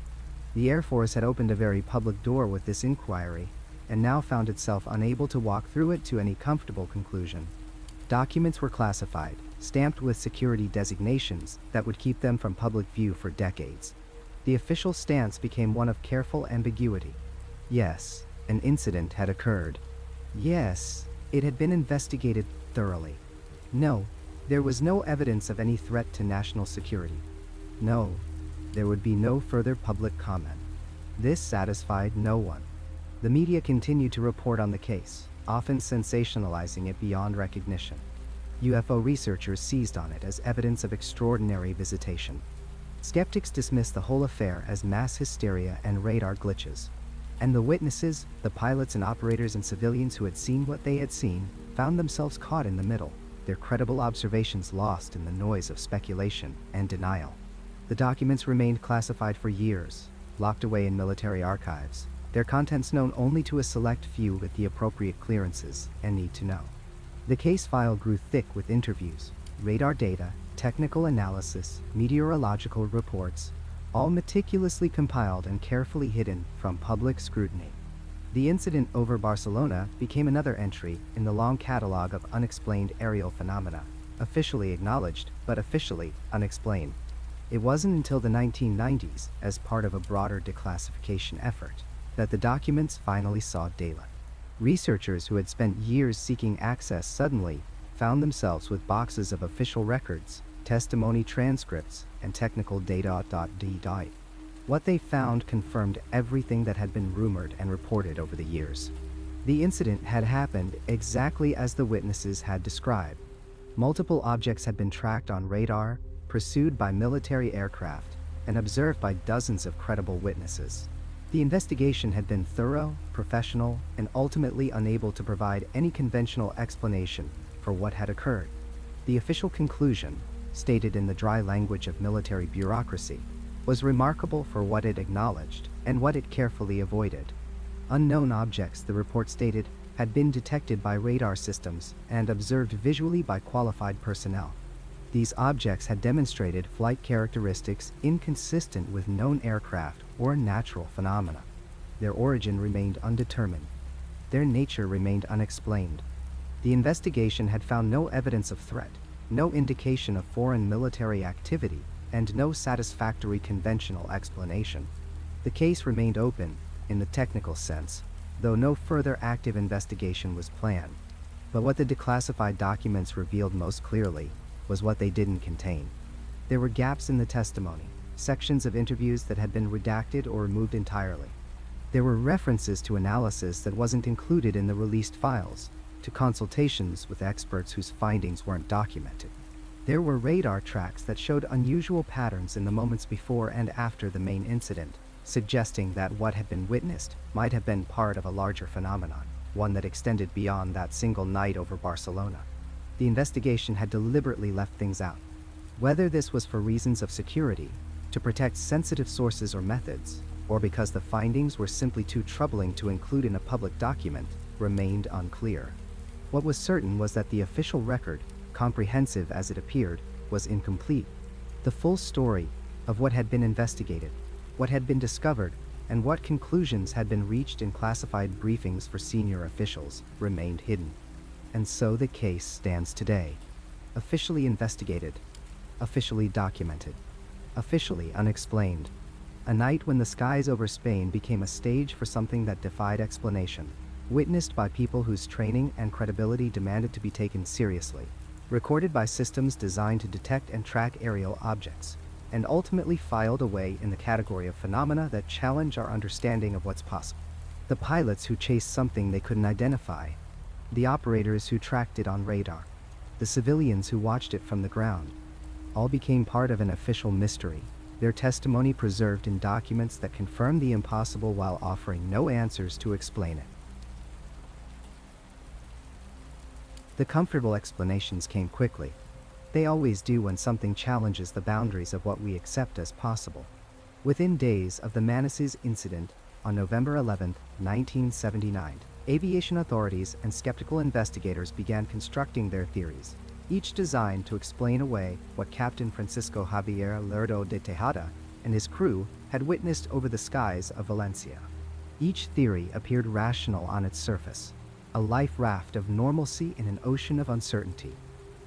The Air Force had opened a very public door with this inquiry, and now found itself unable to walk through it to any comfortable conclusion. Documents were classified, stamped with security designations that would keep them from public view for decades. The official stance became one of careful ambiguity. Yes, an incident had occurred. Yes, it had been investigated thoroughly. No, there was no evidence of any threat to national security. No, there would be no further public comment. This satisfied no one. The media continued to report on the case, often sensationalizing it beyond recognition. UFO researchers seized on it as evidence of extraordinary visitation. Skeptics dismissed the whole affair as mass hysteria and radar glitches. And the witnesses, the pilots and operators and civilians who had seen what they had seen, found themselves caught in the middle, their credible observations lost in the noise of speculation and denial. The documents remained classified for years, locked away in military archives, their contents known only to a select few with the appropriate clearances and need to know. The case file grew thick with interviews, radar data, technical analysis, meteorological reports, all meticulously compiled and carefully hidden from public scrutiny. The incident over Barcelona became another entry in the long catalog of unexplained aerial phenomena, officially acknowledged, but officially unexplained. It wasn't until the 1990s, as part of a broader declassification effort, that the documents finally saw daylight. Researchers who had spent years seeking access suddenly found themselves with boxes of official records, testimony transcripts, and technical data. What they found confirmed everything that had been rumored and reported over the years. The incident had happened exactly as the witnesses had described. Multiple objects had been tracked on radar, pursued by military aircraft, and observed by dozens of credible witnesses. The investigation had been thorough, professional, and ultimately unable to provide any conventional explanation for what had occurred. The official conclusion, stated in the dry language of military bureaucracy, was remarkable for what it acknowledged and what it carefully avoided. Unknown objects, the report stated, had been detected by radar systems and observed visually by qualified personnel. These objects had demonstrated flight characteristics inconsistent with known aircraft or natural phenomena. Their origin remained undetermined. Their nature remained unexplained. The investigation had found no evidence of threat, no indication of foreign military activity, and no satisfactory conventional explanation. The case remained open, in the technical sense, though no further active investigation was planned. But what the declassified documents revealed most clearly was what they didn't contain. There were gaps in the testimony, sections of interviews that had been redacted or removed entirely. There were references to analysis that wasn't included in the released files, to consultations with experts whose findings weren't documented. There were radar tracks that showed unusual patterns in the moments before and after the main incident, suggesting that what had been witnessed might have been part of a larger phenomenon, one that extended beyond that single night over Barcelona. The investigation had deliberately left things out. Whether this was for reasons of security, to protect sensitive sources or methods, or because the findings were simply too troubling to include in a public document, remained unclear. What was certain was that the official record, comprehensive as it appeared, was incomplete. The full story of what had been investigated, what had been discovered, and what conclusions had been reached in classified briefings for senior officials remained hidden. And so the case stands today. Officially investigated, officially documented, officially unexplained. A night when the skies over Spain became a stage for something that defied explanation, witnessed by people whose training and credibility demanded to be taken seriously, recorded by systems designed to detect and track aerial objects, and ultimately filed away in the category of phenomena that challenge our understanding of what's possible. The pilots who chased something they couldn't identify, the operators who tracked it on radar, the civilians who watched it from the ground, all became part of an official mystery, their testimony preserved in documents that confirm the impossible while offering no answers to explain it. The comfortable explanations came quickly. They always do when something challenges the boundaries of what we accept as possible. Within days of the Manises Incident, on November 11, 1979, aviation authorities and skeptical investigators began constructing their theories, each designed to explain away what Captain Francisco Javier Lerdo de Tejada and his crew had witnessed over the skies of Valencia. Each theory appeared rational on its surface, a life raft of normalcy in an ocean of uncertainty.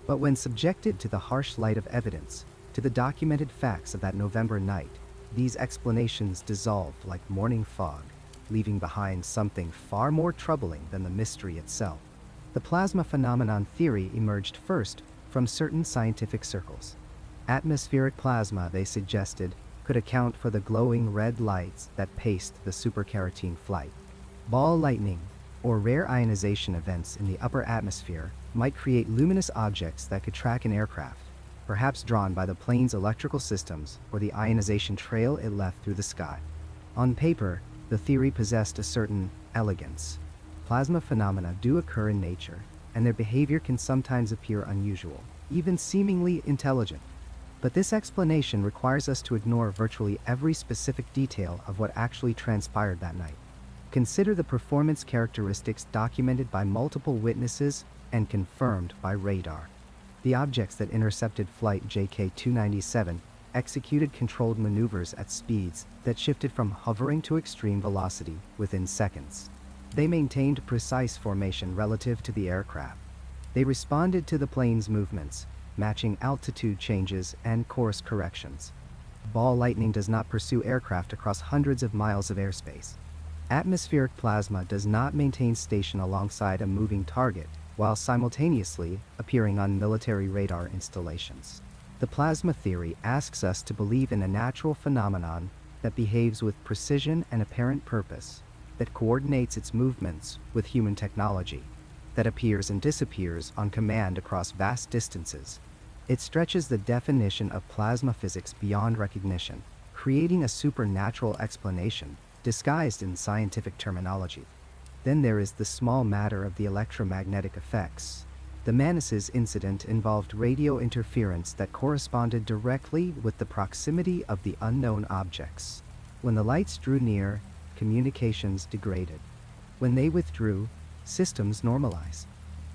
But when subjected to the harsh light of evidence, to the documented facts of that November night, these explanations dissolved like morning fog, leaving behind something far more troubling than the mystery itself. The plasma phenomenon theory emerged first from certain scientific circles. Atmospheric plasma, they suggested, could account for the glowing red lights that paced the supercarotene flight. Ball lightning, or rare ionization events in the upper atmosphere, might create luminous objects that could track an aircraft, perhaps drawn by the plane's electrical systems or the ionization trail it left through the sky. On paper, the theory possessed a certain elegance. Plasma phenomena do occur in nature, and their behavior can sometimes appear unusual, even seemingly intelligent. But this explanation requires us to ignore virtually every specific detail of what actually transpired that night. Consider the performance characteristics documented by multiple witnesses and confirmed by radar. The objects that intercepted Flight JK-297 executed controlled maneuvers at speeds that shifted from hovering to extreme velocity within seconds. They maintained precise formation relative to the aircraft. They responded to the plane's movements, matching altitude changes and course corrections. Ball lightning does not pursue aircraft across hundreds of miles of airspace. Atmospheric plasma does not maintain station alongside a moving target while simultaneously appearing on military radar installations. The plasma theory asks us to believe in a natural phenomenon that behaves with precision and apparent purpose, that coordinates its movements with human technology, that appears and disappears on command across vast distances. It stretches the definition of plasma physics beyond recognition, creating a supernatural explanation disguised in scientific terminology. Then there is the small matter of the electromagnetic effects. The Manises Incident involved radio interference that corresponded directly with the proximity of the unknown objects. When the lights drew near, communications degraded. When they withdrew, systems normalized.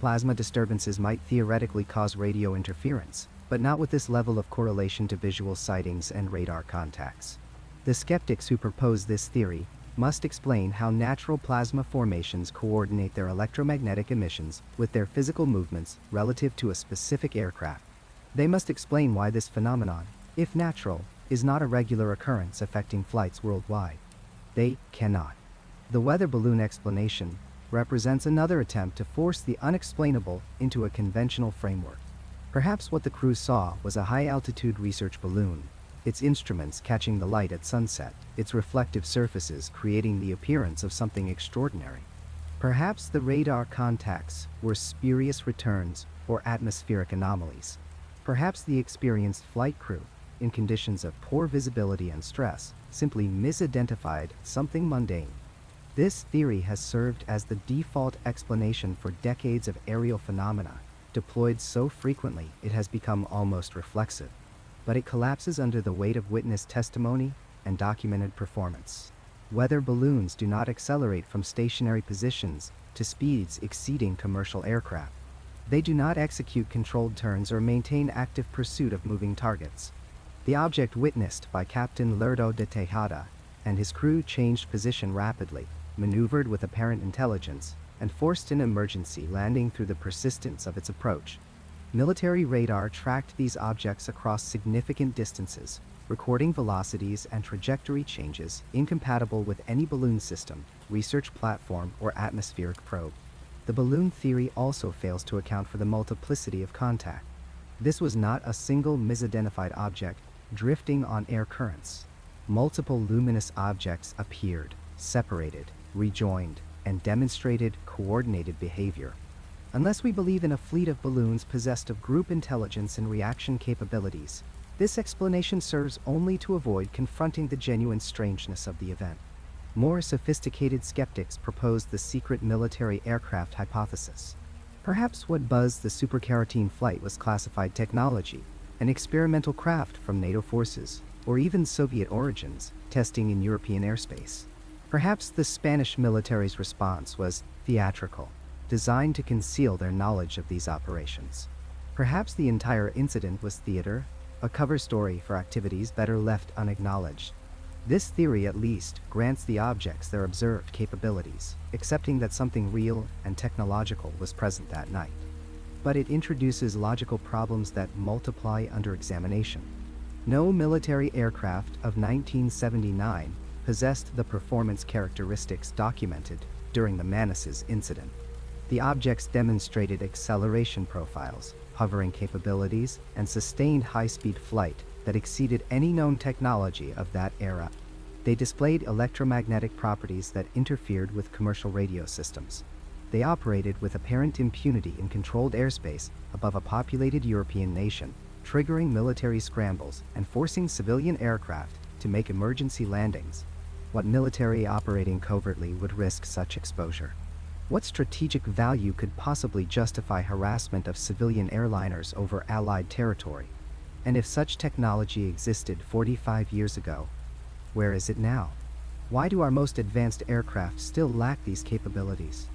Plasma disturbances might theoretically cause radio interference, but not with this level of correlation to visual sightings and radar contacts. The skeptics who propose this theory must explain how natural plasma formations coordinate their electromagnetic emissions with their physical movements relative to a specific aircraft. They must explain why this phenomenon, if natural, is not a regular occurrence affecting flights worldwide. They cannot. The weather balloon explanation represents another attempt to force the unexplainable into a conventional framework. Perhaps what the crew saw was a high-altitude research balloon, its instruments catching the light at sunset, its reflective surfaces creating the appearance of something extraordinary. Perhaps the radar contacts were spurious returns or atmospheric anomalies. Perhaps the experienced flight crew, in conditions of poor visibility and stress, simply misidentified something mundane. This theory has served as the default explanation for decades of aerial phenomena, deployed so frequently it has become almost reflexive. But it collapses under the weight of witness testimony and documented performance. Weather balloons do not accelerate from stationary positions to speeds exceeding commercial aircraft. They do not execute controlled turns or maintain active pursuit of moving targets. The object witnessed by Captain Lerdo de Tejada and his crew changed position rapidly, maneuvered with apparent intelligence, and forced an emergency landing through the persistence of its approach. Military radar tracked these objects across significant distances, recording velocities and trajectory changes incompatible with any balloon system, research platform, or atmospheric probe. The balloon theory also fails to account for the multiplicity of contact. This was not a single misidentified object drifting on air currents. Multiple luminous objects appeared, separated, rejoined, and demonstrated coordinated behavior. Unless we believe in a fleet of balloons possessed of group intelligence and reaction capabilities, this explanation serves only to avoid confronting the genuine strangeness of the event. More sophisticated skeptics propose the secret military aircraft hypothesis. Perhaps what buzzed the supercarotene flight was classified technology, an experimental craft from NATO forces, or even Soviet origins, testing in European airspace. Perhaps the Spanish military's response was theatrical, designed to conceal their knowledge of these operations. Perhaps the entire incident was theater, a cover story for activities better left unacknowledged. This theory at least grants the objects their observed capabilities, accepting that something real and technological was present that night. But it introduces logical problems that multiply under examination. No military aircraft of 1979 possessed the performance characteristics documented during the Manises incident. The objects demonstrated acceleration profiles, hovering capabilities, and sustained high-speed flight that exceeded any known technology of that era. They displayed electromagnetic properties that interfered with commercial radio systems. They operated with apparent impunity in controlled airspace above a populated European nation, triggering military scrambles and forcing civilian aircraft to make emergency landings. What military operating covertly would risk such exposure? What strategic value could possibly justify harassment of civilian airliners over Allied territory? And if such technology existed 45 years ago, where is it now? Why do our most advanced aircraft still lack these capabilities?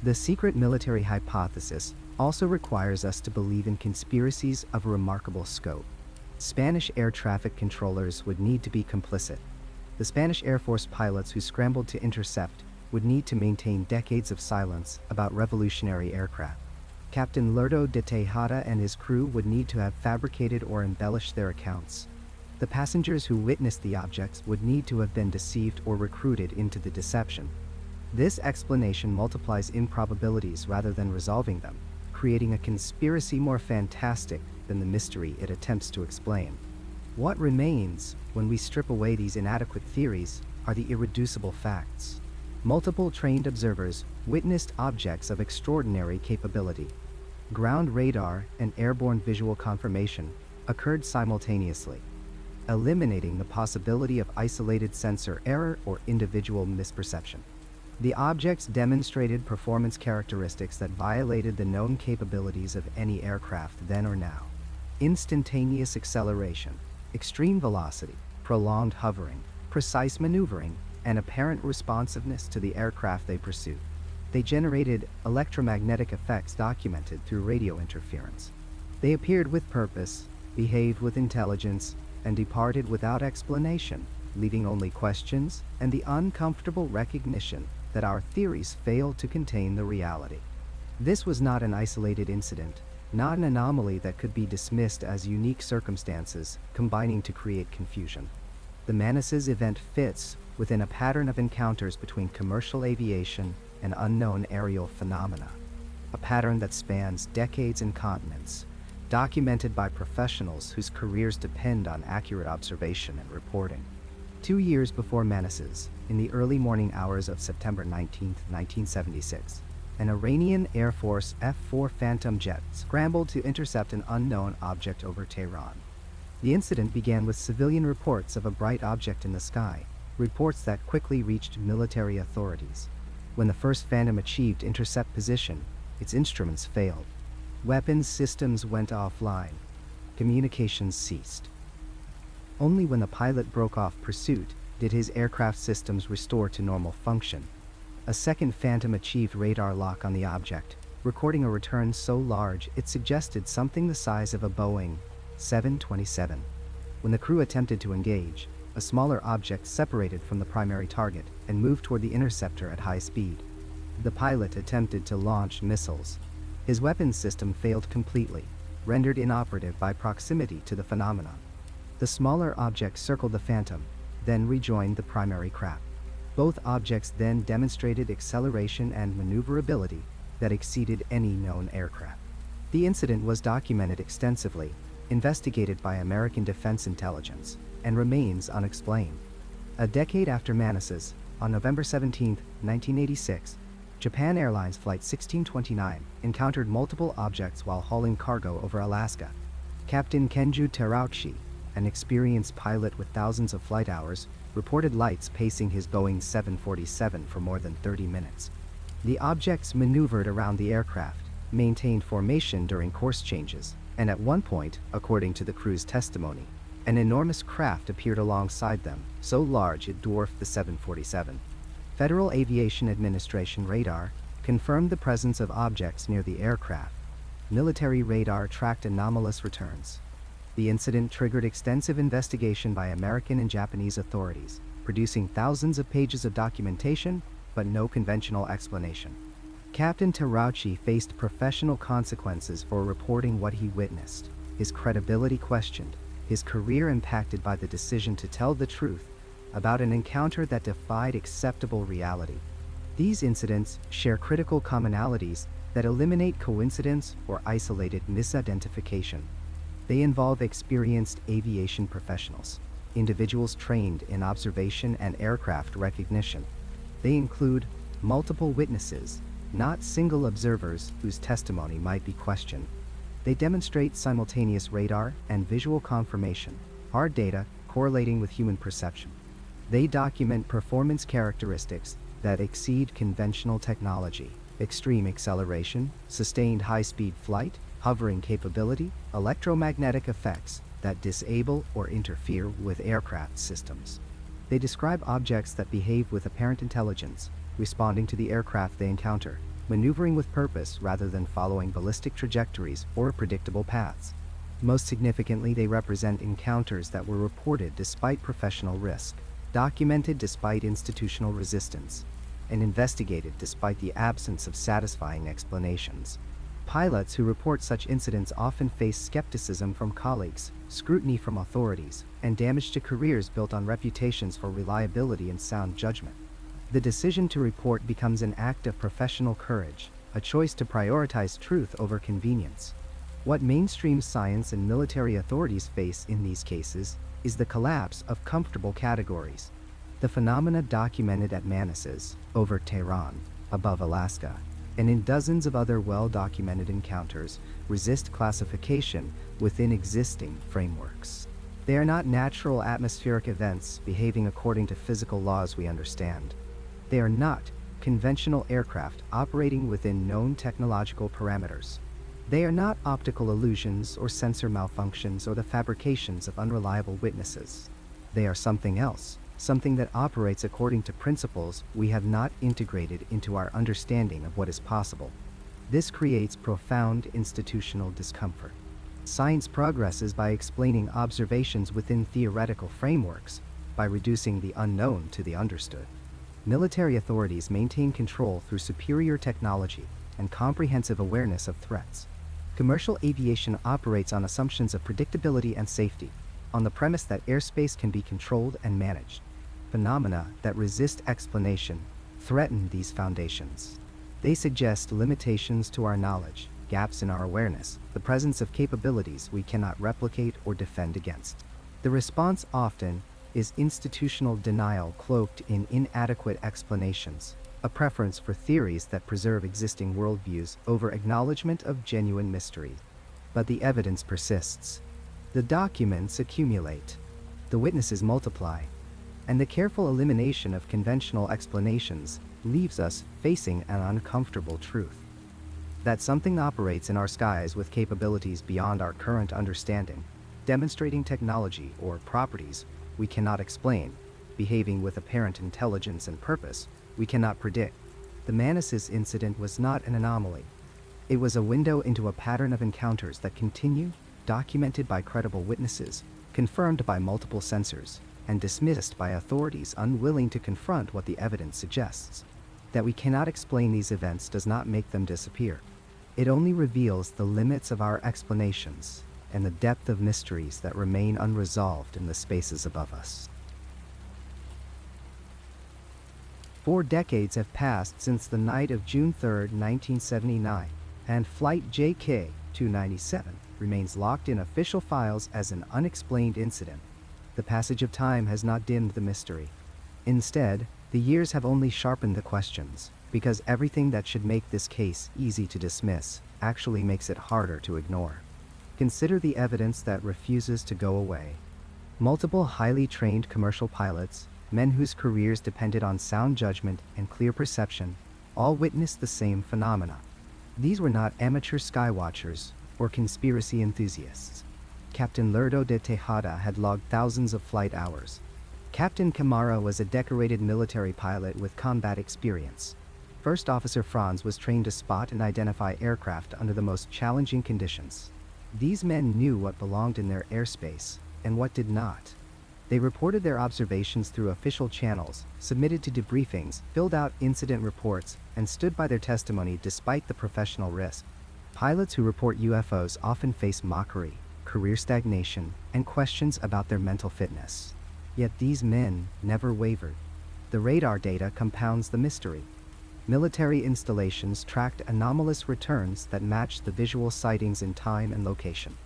The secret military hypothesis also requires us to believe in conspiracies of remarkable scope. Spanish air traffic controllers would need to be complicit. The Spanish Air Force pilots who scrambled to intercept would need to maintain decades of silence about revolutionary aircraft. Captain Lerdo de Tejada and his crew would need to have fabricated or embellished their accounts. The passengers who witnessed the objects would need to have been deceived or recruited into the deception. This explanation multiplies improbabilities rather than resolving them, creating a conspiracy more fantastic than the mystery it attempts to explain. What remains, when we strip away these inadequate theories, are the irreducible facts. Multiple trained observers witnessed objects of extraordinary capability. Ground radar and airborne visual confirmation occurred simultaneously, eliminating the possibility of isolated sensor error or individual misperception. The objects demonstrated performance characteristics that violated the known capabilities of any aircraft then or now. Instantaneous acceleration, extreme velocity, prolonged hovering, precise maneuvering, and apparent responsiveness to the aircraft they pursued. They generated electromagnetic effects documented through radio interference. They appeared with purpose, behaved with intelligence, and departed without explanation, leaving only questions and the uncomfortable recognition that our theories failed to contain the reality. This was not an isolated incident, not an anomaly that could be dismissed as unique circumstances combining to create confusion. The Manises event fits within a pattern of encounters between commercial aviation and unknown aerial phenomena, a pattern that spans decades and continents, documented by professionals whose careers depend on accurate observation and reporting. 2 years before Manises, in the early morning hours of September 19, 1976, an Iranian Air Force F-4 Phantom jet scrambled to intercept an unknown object over Tehran. The incident began with civilian reports of a bright object in the sky, reports that quickly reached military authorities. When the first Phantom achieved intercept position, its instruments failed. Weapons systems went offline. Communications ceased. Only when the pilot broke off pursuit did his aircraft systems restore to normal function. A second Phantom achieved radar lock on the object, recording a return so large it suggested something the size of a Boeing 727. When the crew attempted to engage, a smaller object separated from the primary target and moved toward the interceptor at high speed. The pilot attempted to launch missiles. His weapons system failed completely, rendered inoperative by proximity to the phenomenon. The smaller object circled the Phantom, then rejoined the primary craft. Both objects then demonstrated acceleration and maneuverability that exceeded any known aircraft. The incident was documented extensively, investigated by American Defense Intelligence, and remains unexplained. A decade after Manises, on November 17, 1986, Japan Airlines Flight 1629 encountered multiple objects while hauling cargo over Alaska. Captain Kenju Terauchi, an experienced pilot with thousands of flight hours, reported lights pacing his Boeing 747 for more than 30 minutes. The objects maneuvered around the aircraft, maintained formation during course changes, and at one point, according to the crew's testimony, an enormous craft appeared alongside them, so large it dwarfed the 747. Federal Aviation Administration radar confirmed the presence of objects near the aircraft. Military radar tracked anomalous returns. The incident triggered extensive investigation by American and Japanese authorities, producing thousands of pages of documentation, but no conventional explanation. Captain Terauchi faced professional consequences for reporting what he witnessed, his credibility questioned, his career impacted by the decision to tell the truth about an encounter that defied acceptable reality. These incidents share critical commonalities that eliminate coincidence or isolated misidentification. They involve experienced aviation professionals, individuals trained in observation and aircraft recognition. They include multiple witnesses, not single observers whose testimony might be questioned. They demonstrate simultaneous radar and visual confirmation, hard data correlating with human perception. They document performance characteristics that exceed conventional technology, extreme acceleration, sustained high-speed flight, hovering capability, electromagnetic effects that disable or interfere with aircraft systems. They describe objects that behave with apparent intelligence, responding to the aircraft they encounter, maneuvering with purpose rather than following ballistic trajectories or predictable paths. Most significantly, they represent encounters that were reported despite professional risk, documented despite institutional resistance, and investigated despite the absence of satisfying explanations. Pilots who report such incidents often face skepticism from colleagues, scrutiny from authorities, and damage to careers built on reputations for reliability and sound judgment. The decision to report becomes an act of professional courage, a choice to prioritize truth over convenience. What mainstream science and military authorities face in these cases is the collapse of comfortable categories. The phenomena documented at Manises, over Tehran, above Alaska, and in dozens of other well-documented encounters, resist classification within existing frameworks. They are not natural atmospheric events behaving according to physical laws we understand. They are not conventional aircraft operating within known technological parameters. They are not optical illusions or sensor malfunctions or the fabrications of unreliable witnesses. They are something else, something that operates according to principles we have not integrated into our understanding of what is possible. This creates profound institutional discomfort. Science progresses by explaining observations within theoretical frameworks, by reducing the unknown to the understood. Military authorities maintain control through superior technology and comprehensive awareness of threats. Commercial aviation operates on assumptions of predictability and safety, on the premise that airspace can be controlled and managed. Phenomena that resist explanation threaten these foundations. They suggest limitations to our knowledge, gaps in our awareness, the presence of capabilities we cannot replicate or defend against. The response often is institutional denial cloaked in inadequate explanations, a preference for theories that preserve existing worldviews over acknowledgement of genuine mystery. But the evidence persists. The documents accumulate. The witnesses multiply. And the careful elimination of conventional explanations leaves us facing an uncomfortable truth. That something operates in our skies with capabilities beyond our current understanding, demonstrating technology or properties we cannot explain, behaving with apparent intelligence and purpose we cannot predict. The Manises Incident was not an anomaly. It was a window into a pattern of encounters that continue, documented by credible witnesses, confirmed by multiple sensors, and dismissed by authorities unwilling to confront what the evidence suggests. That we cannot explain these events does not make them disappear. It only reveals the limits of our explanations and the depth of mysteries that remain unresolved in the spaces above us. 4 decades have passed since the night of June 3, 1979, and Flight JK-297 remains locked in official files as an unexplained incident. The passage of time has not dimmed the mystery. Instead, the years have only sharpened the questions, because everything that should make this case easy to dismiss actually makes it harder to ignore. Consider the evidence that refuses to go away. Multiple highly trained commercial pilots, men whose careers depended on sound judgment and clear perception, all witnessed the same phenomena. These were not amateur skywatchers or conspiracy enthusiasts. Captain Lerdo de Tejada had logged thousands of flight hours. Captain Camara was a decorated military pilot with combat experience. First Officer Franz was trained to spot and identify aircraft under the most challenging conditions. These men knew what belonged in their airspace and what did not. They reported their observations through official channels, submitted to debriefings, filled out incident reports, and stood by their testimony despite the professional risk. Pilots who report UFOs often face mockery, career stagnation, and questions about their mental fitness. Yet these men never wavered. The radar data compounds the mystery. Military installations tracked anomalous returns that matched the visual sightings in time and location.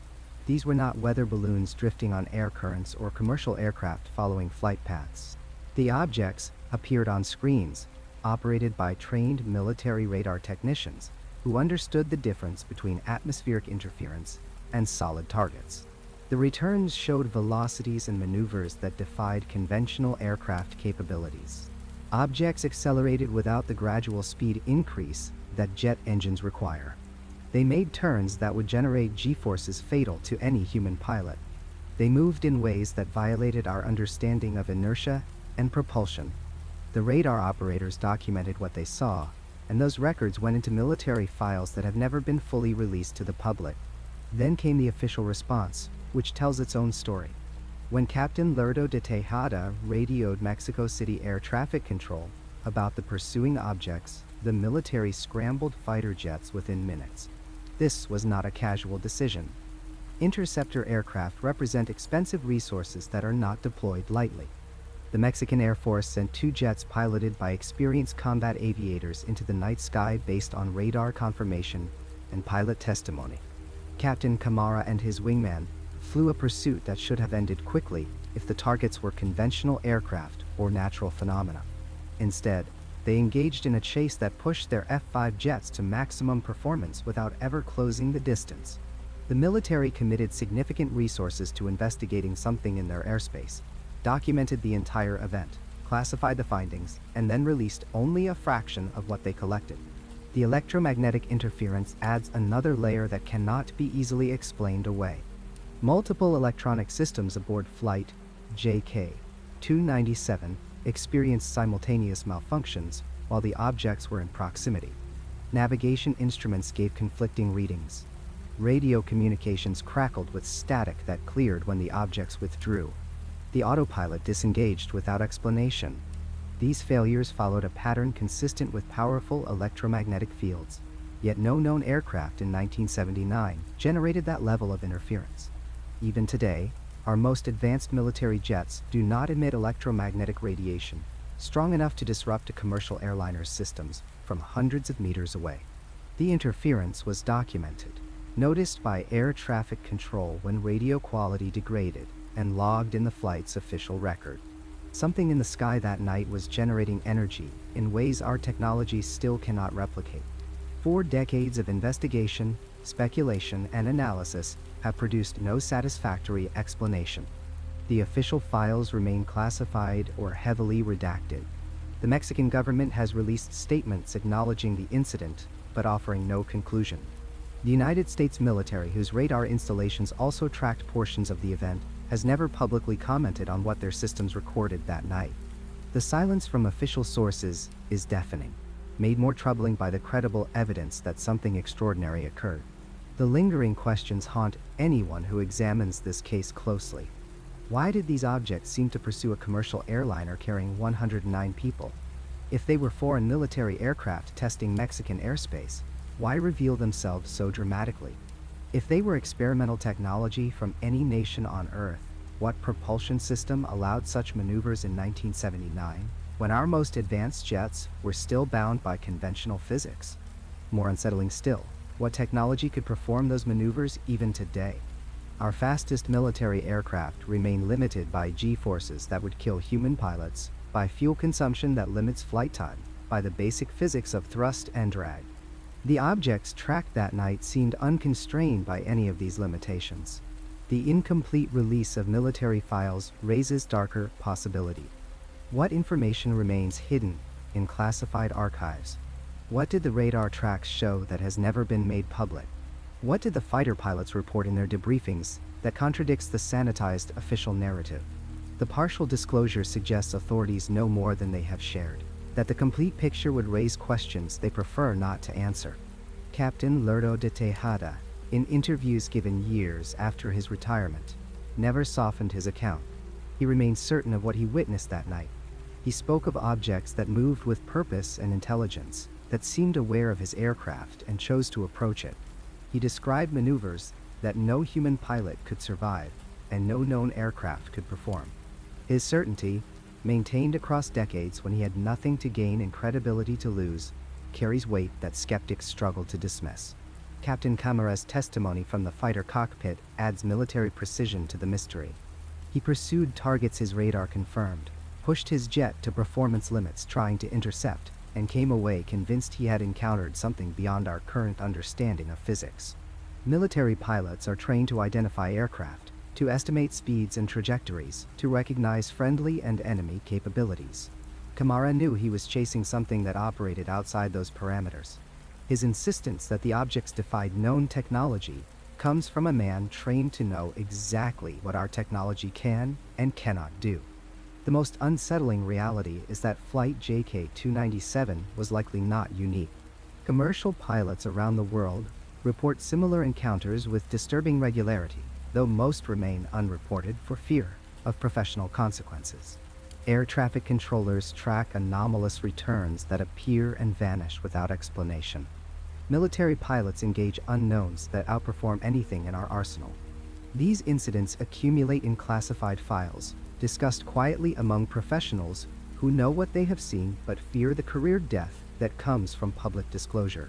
These were not weather balloons drifting on air currents or commercial aircraft following flight paths. The objects appeared on screens, operated by trained military radar technicians who understood the difference between atmospheric interference and solid targets. The returns showed velocities and maneuvers that defied conventional aircraft capabilities. Objects accelerated without the gradual speed increase that jet engines require. They made turns that would generate G-forces fatal to any human pilot. They moved in ways that violated our understanding of inertia and propulsion. The radar operators documented what they saw, and those records went into military files that have never been fully released to the public. Then came the official response, which tells its own story. When Captain Lerdo de Tejada radioed Mexico City Air Traffic Control about the pursuing objects, the military scrambled fighter jets within minutes. This was not a casual decision. Interceptor aircraft represent expensive resources that are not deployed lightly. The Mexican Air Force sent 2 jets piloted by experienced combat aviators into the night sky based on radar confirmation and pilot testimony. Captain Camara and his wingman flew a pursuit that should have ended quickly if the targets were conventional aircraft or natural phenomena. Instead, they engaged in a chase that pushed their F-5 jets to maximum performance without ever closing the distance. The military committed significant resources to investigating something in their airspace, documented the entire event, classified the findings, and then released only a fraction of what they collected. The electromagnetic interference adds another layer that cannot be easily explained away. Multiple electronic systems aboard Flight JK-297 experienced simultaneous malfunctions while the objects were in proximity. Navigation instruments gave conflicting readings. Radio communications crackled with static that cleared when the objects withdrew. The autopilot disengaged without explanation. These failures followed a pattern consistent with powerful electromagnetic fields, yet no known aircraft in 1979 generated that level of interference. Even today, our most advanced military jets do not emit electromagnetic radiation strong enough to disrupt a commercial airliner's systems from hundreds of meters away. The interference was documented, noticed by air traffic control when radio quality degraded, and logged in the flight's official record. Something in the sky that night was generating energy in ways our technology still cannot replicate. 4 decades of investigation, speculation, and analysis have produced no satisfactory explanation. The official files remain classified or heavily redacted. The Mexican government has released statements acknowledging the incident, but offering no conclusion. The United States military, whose radar installations also tracked portions of the event, has never publicly commented on what their systems recorded that night. The silence from official sources is deafening, made more troubling by the credible evidence that something extraordinary occurred. The lingering questions haunt anyone who examines this case closely. Why did these objects seem to pursue a commercial airliner carrying 109 people? If they were foreign military aircraft testing Mexican airspace, why reveal themselves so dramatically? If they were experimental technology from any nation on Earth, what propulsion system allowed such maneuvers in 1979, when our most advanced jets were still bound by conventional physics? More unsettling still, what technology could perform those maneuvers even today? Our fastest military aircraft remain limited by G-forces that would kill human pilots, by fuel consumption that limits flight time, by the basic physics of thrust and drag. The objects tracked that night seemed unconstrained by any of these limitations. The incomplete release of military files raises darker possibility. What information remains hidden in classified archives? What did the radar tracks show that has never been made public? What did the fighter pilots report in their debriefings that contradicts the sanitized official narrative? The partial disclosure suggests authorities know more than they have shared, that the complete picture would raise questions they prefer not to answer. Captain Lerdo de Tejada, in interviews given years after his retirement, never softened his account. He remained certain of what he witnessed that night. He spoke of objects that moved with purpose and intelligence, that seemed aware of his aircraft and chose to approach it. He described maneuvers that no human pilot could survive and no known aircraft could perform. His certainty, maintained across decades when he had nothing to gain and credibility to lose, carries weight that skeptics struggle to dismiss. Captain Camara's testimony from the fighter cockpit adds military precision to the mystery. He pursued targets his radar confirmed, pushed his jet to performance limits trying to intercept, and came away convinced he had encountered something beyond our current understanding of physics. Military pilots are trained to identify aircraft, to estimate speeds and trajectories, to recognize friendly and enemy capabilities. Camara knew he was chasing something that operated outside those parameters. His insistence that the objects defied known technology comes from a man trained to know exactly what our technology can and cannot do. The most unsettling reality is that Flight JK-297 was likely not unique. Commercial pilots around the world report similar encounters with disturbing regularity, though most remain unreported for fear of professional consequences. Air traffic controllers track anomalous returns that appear and vanish without explanation. Military pilots engage unknowns that outperform anything in our arsenal. These incidents accumulate in classified files, discussed quietly among professionals who know what they have seen but fear the career death that comes from public disclosure.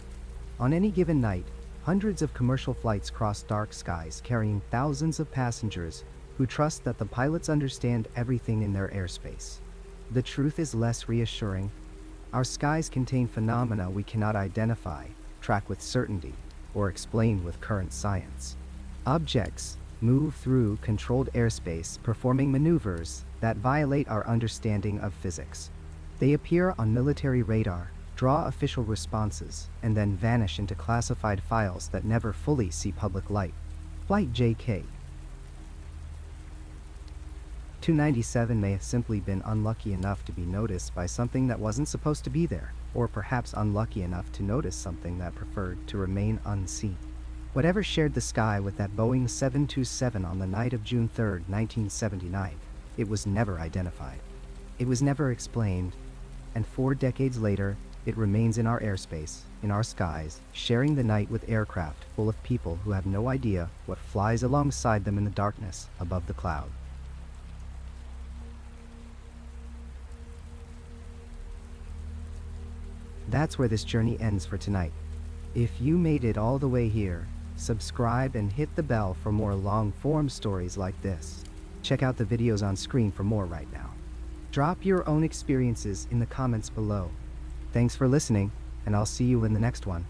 On any given night, hundreds of commercial flights cross dark skies carrying thousands of passengers who trust that the pilots understand everything in their airspace. The truth is less reassuring. Our skies contain phenomena we cannot identify, track with certainty, or explain with current science. Objects move through controlled airspace, performing maneuvers that violate our understanding of physics. They appear on military radar, draw official responses, and then vanish into classified files that never fully see public light. Flight JK-297 may have simply been unlucky enough to be noticed by something that wasn't supposed to be there, or perhaps unlucky enough to notice something that preferred to remain unseen. Whatever shared the sky with that Boeing 727 on the night of June 3, 1979, it was never identified. It was never explained, and 4 decades later, it remains in our airspace, in our skies, sharing the night with aircraft full of people who have no idea what flies alongside them in the darkness above the cloud. That's where this journey ends for tonight. If you made it all the way here, subscribe and hit the bell for more long-form stories like this. Check out the videos on screen for more right now. Drop your own experiences in the comments below. Thanks for listening, and I'll see you in the next one.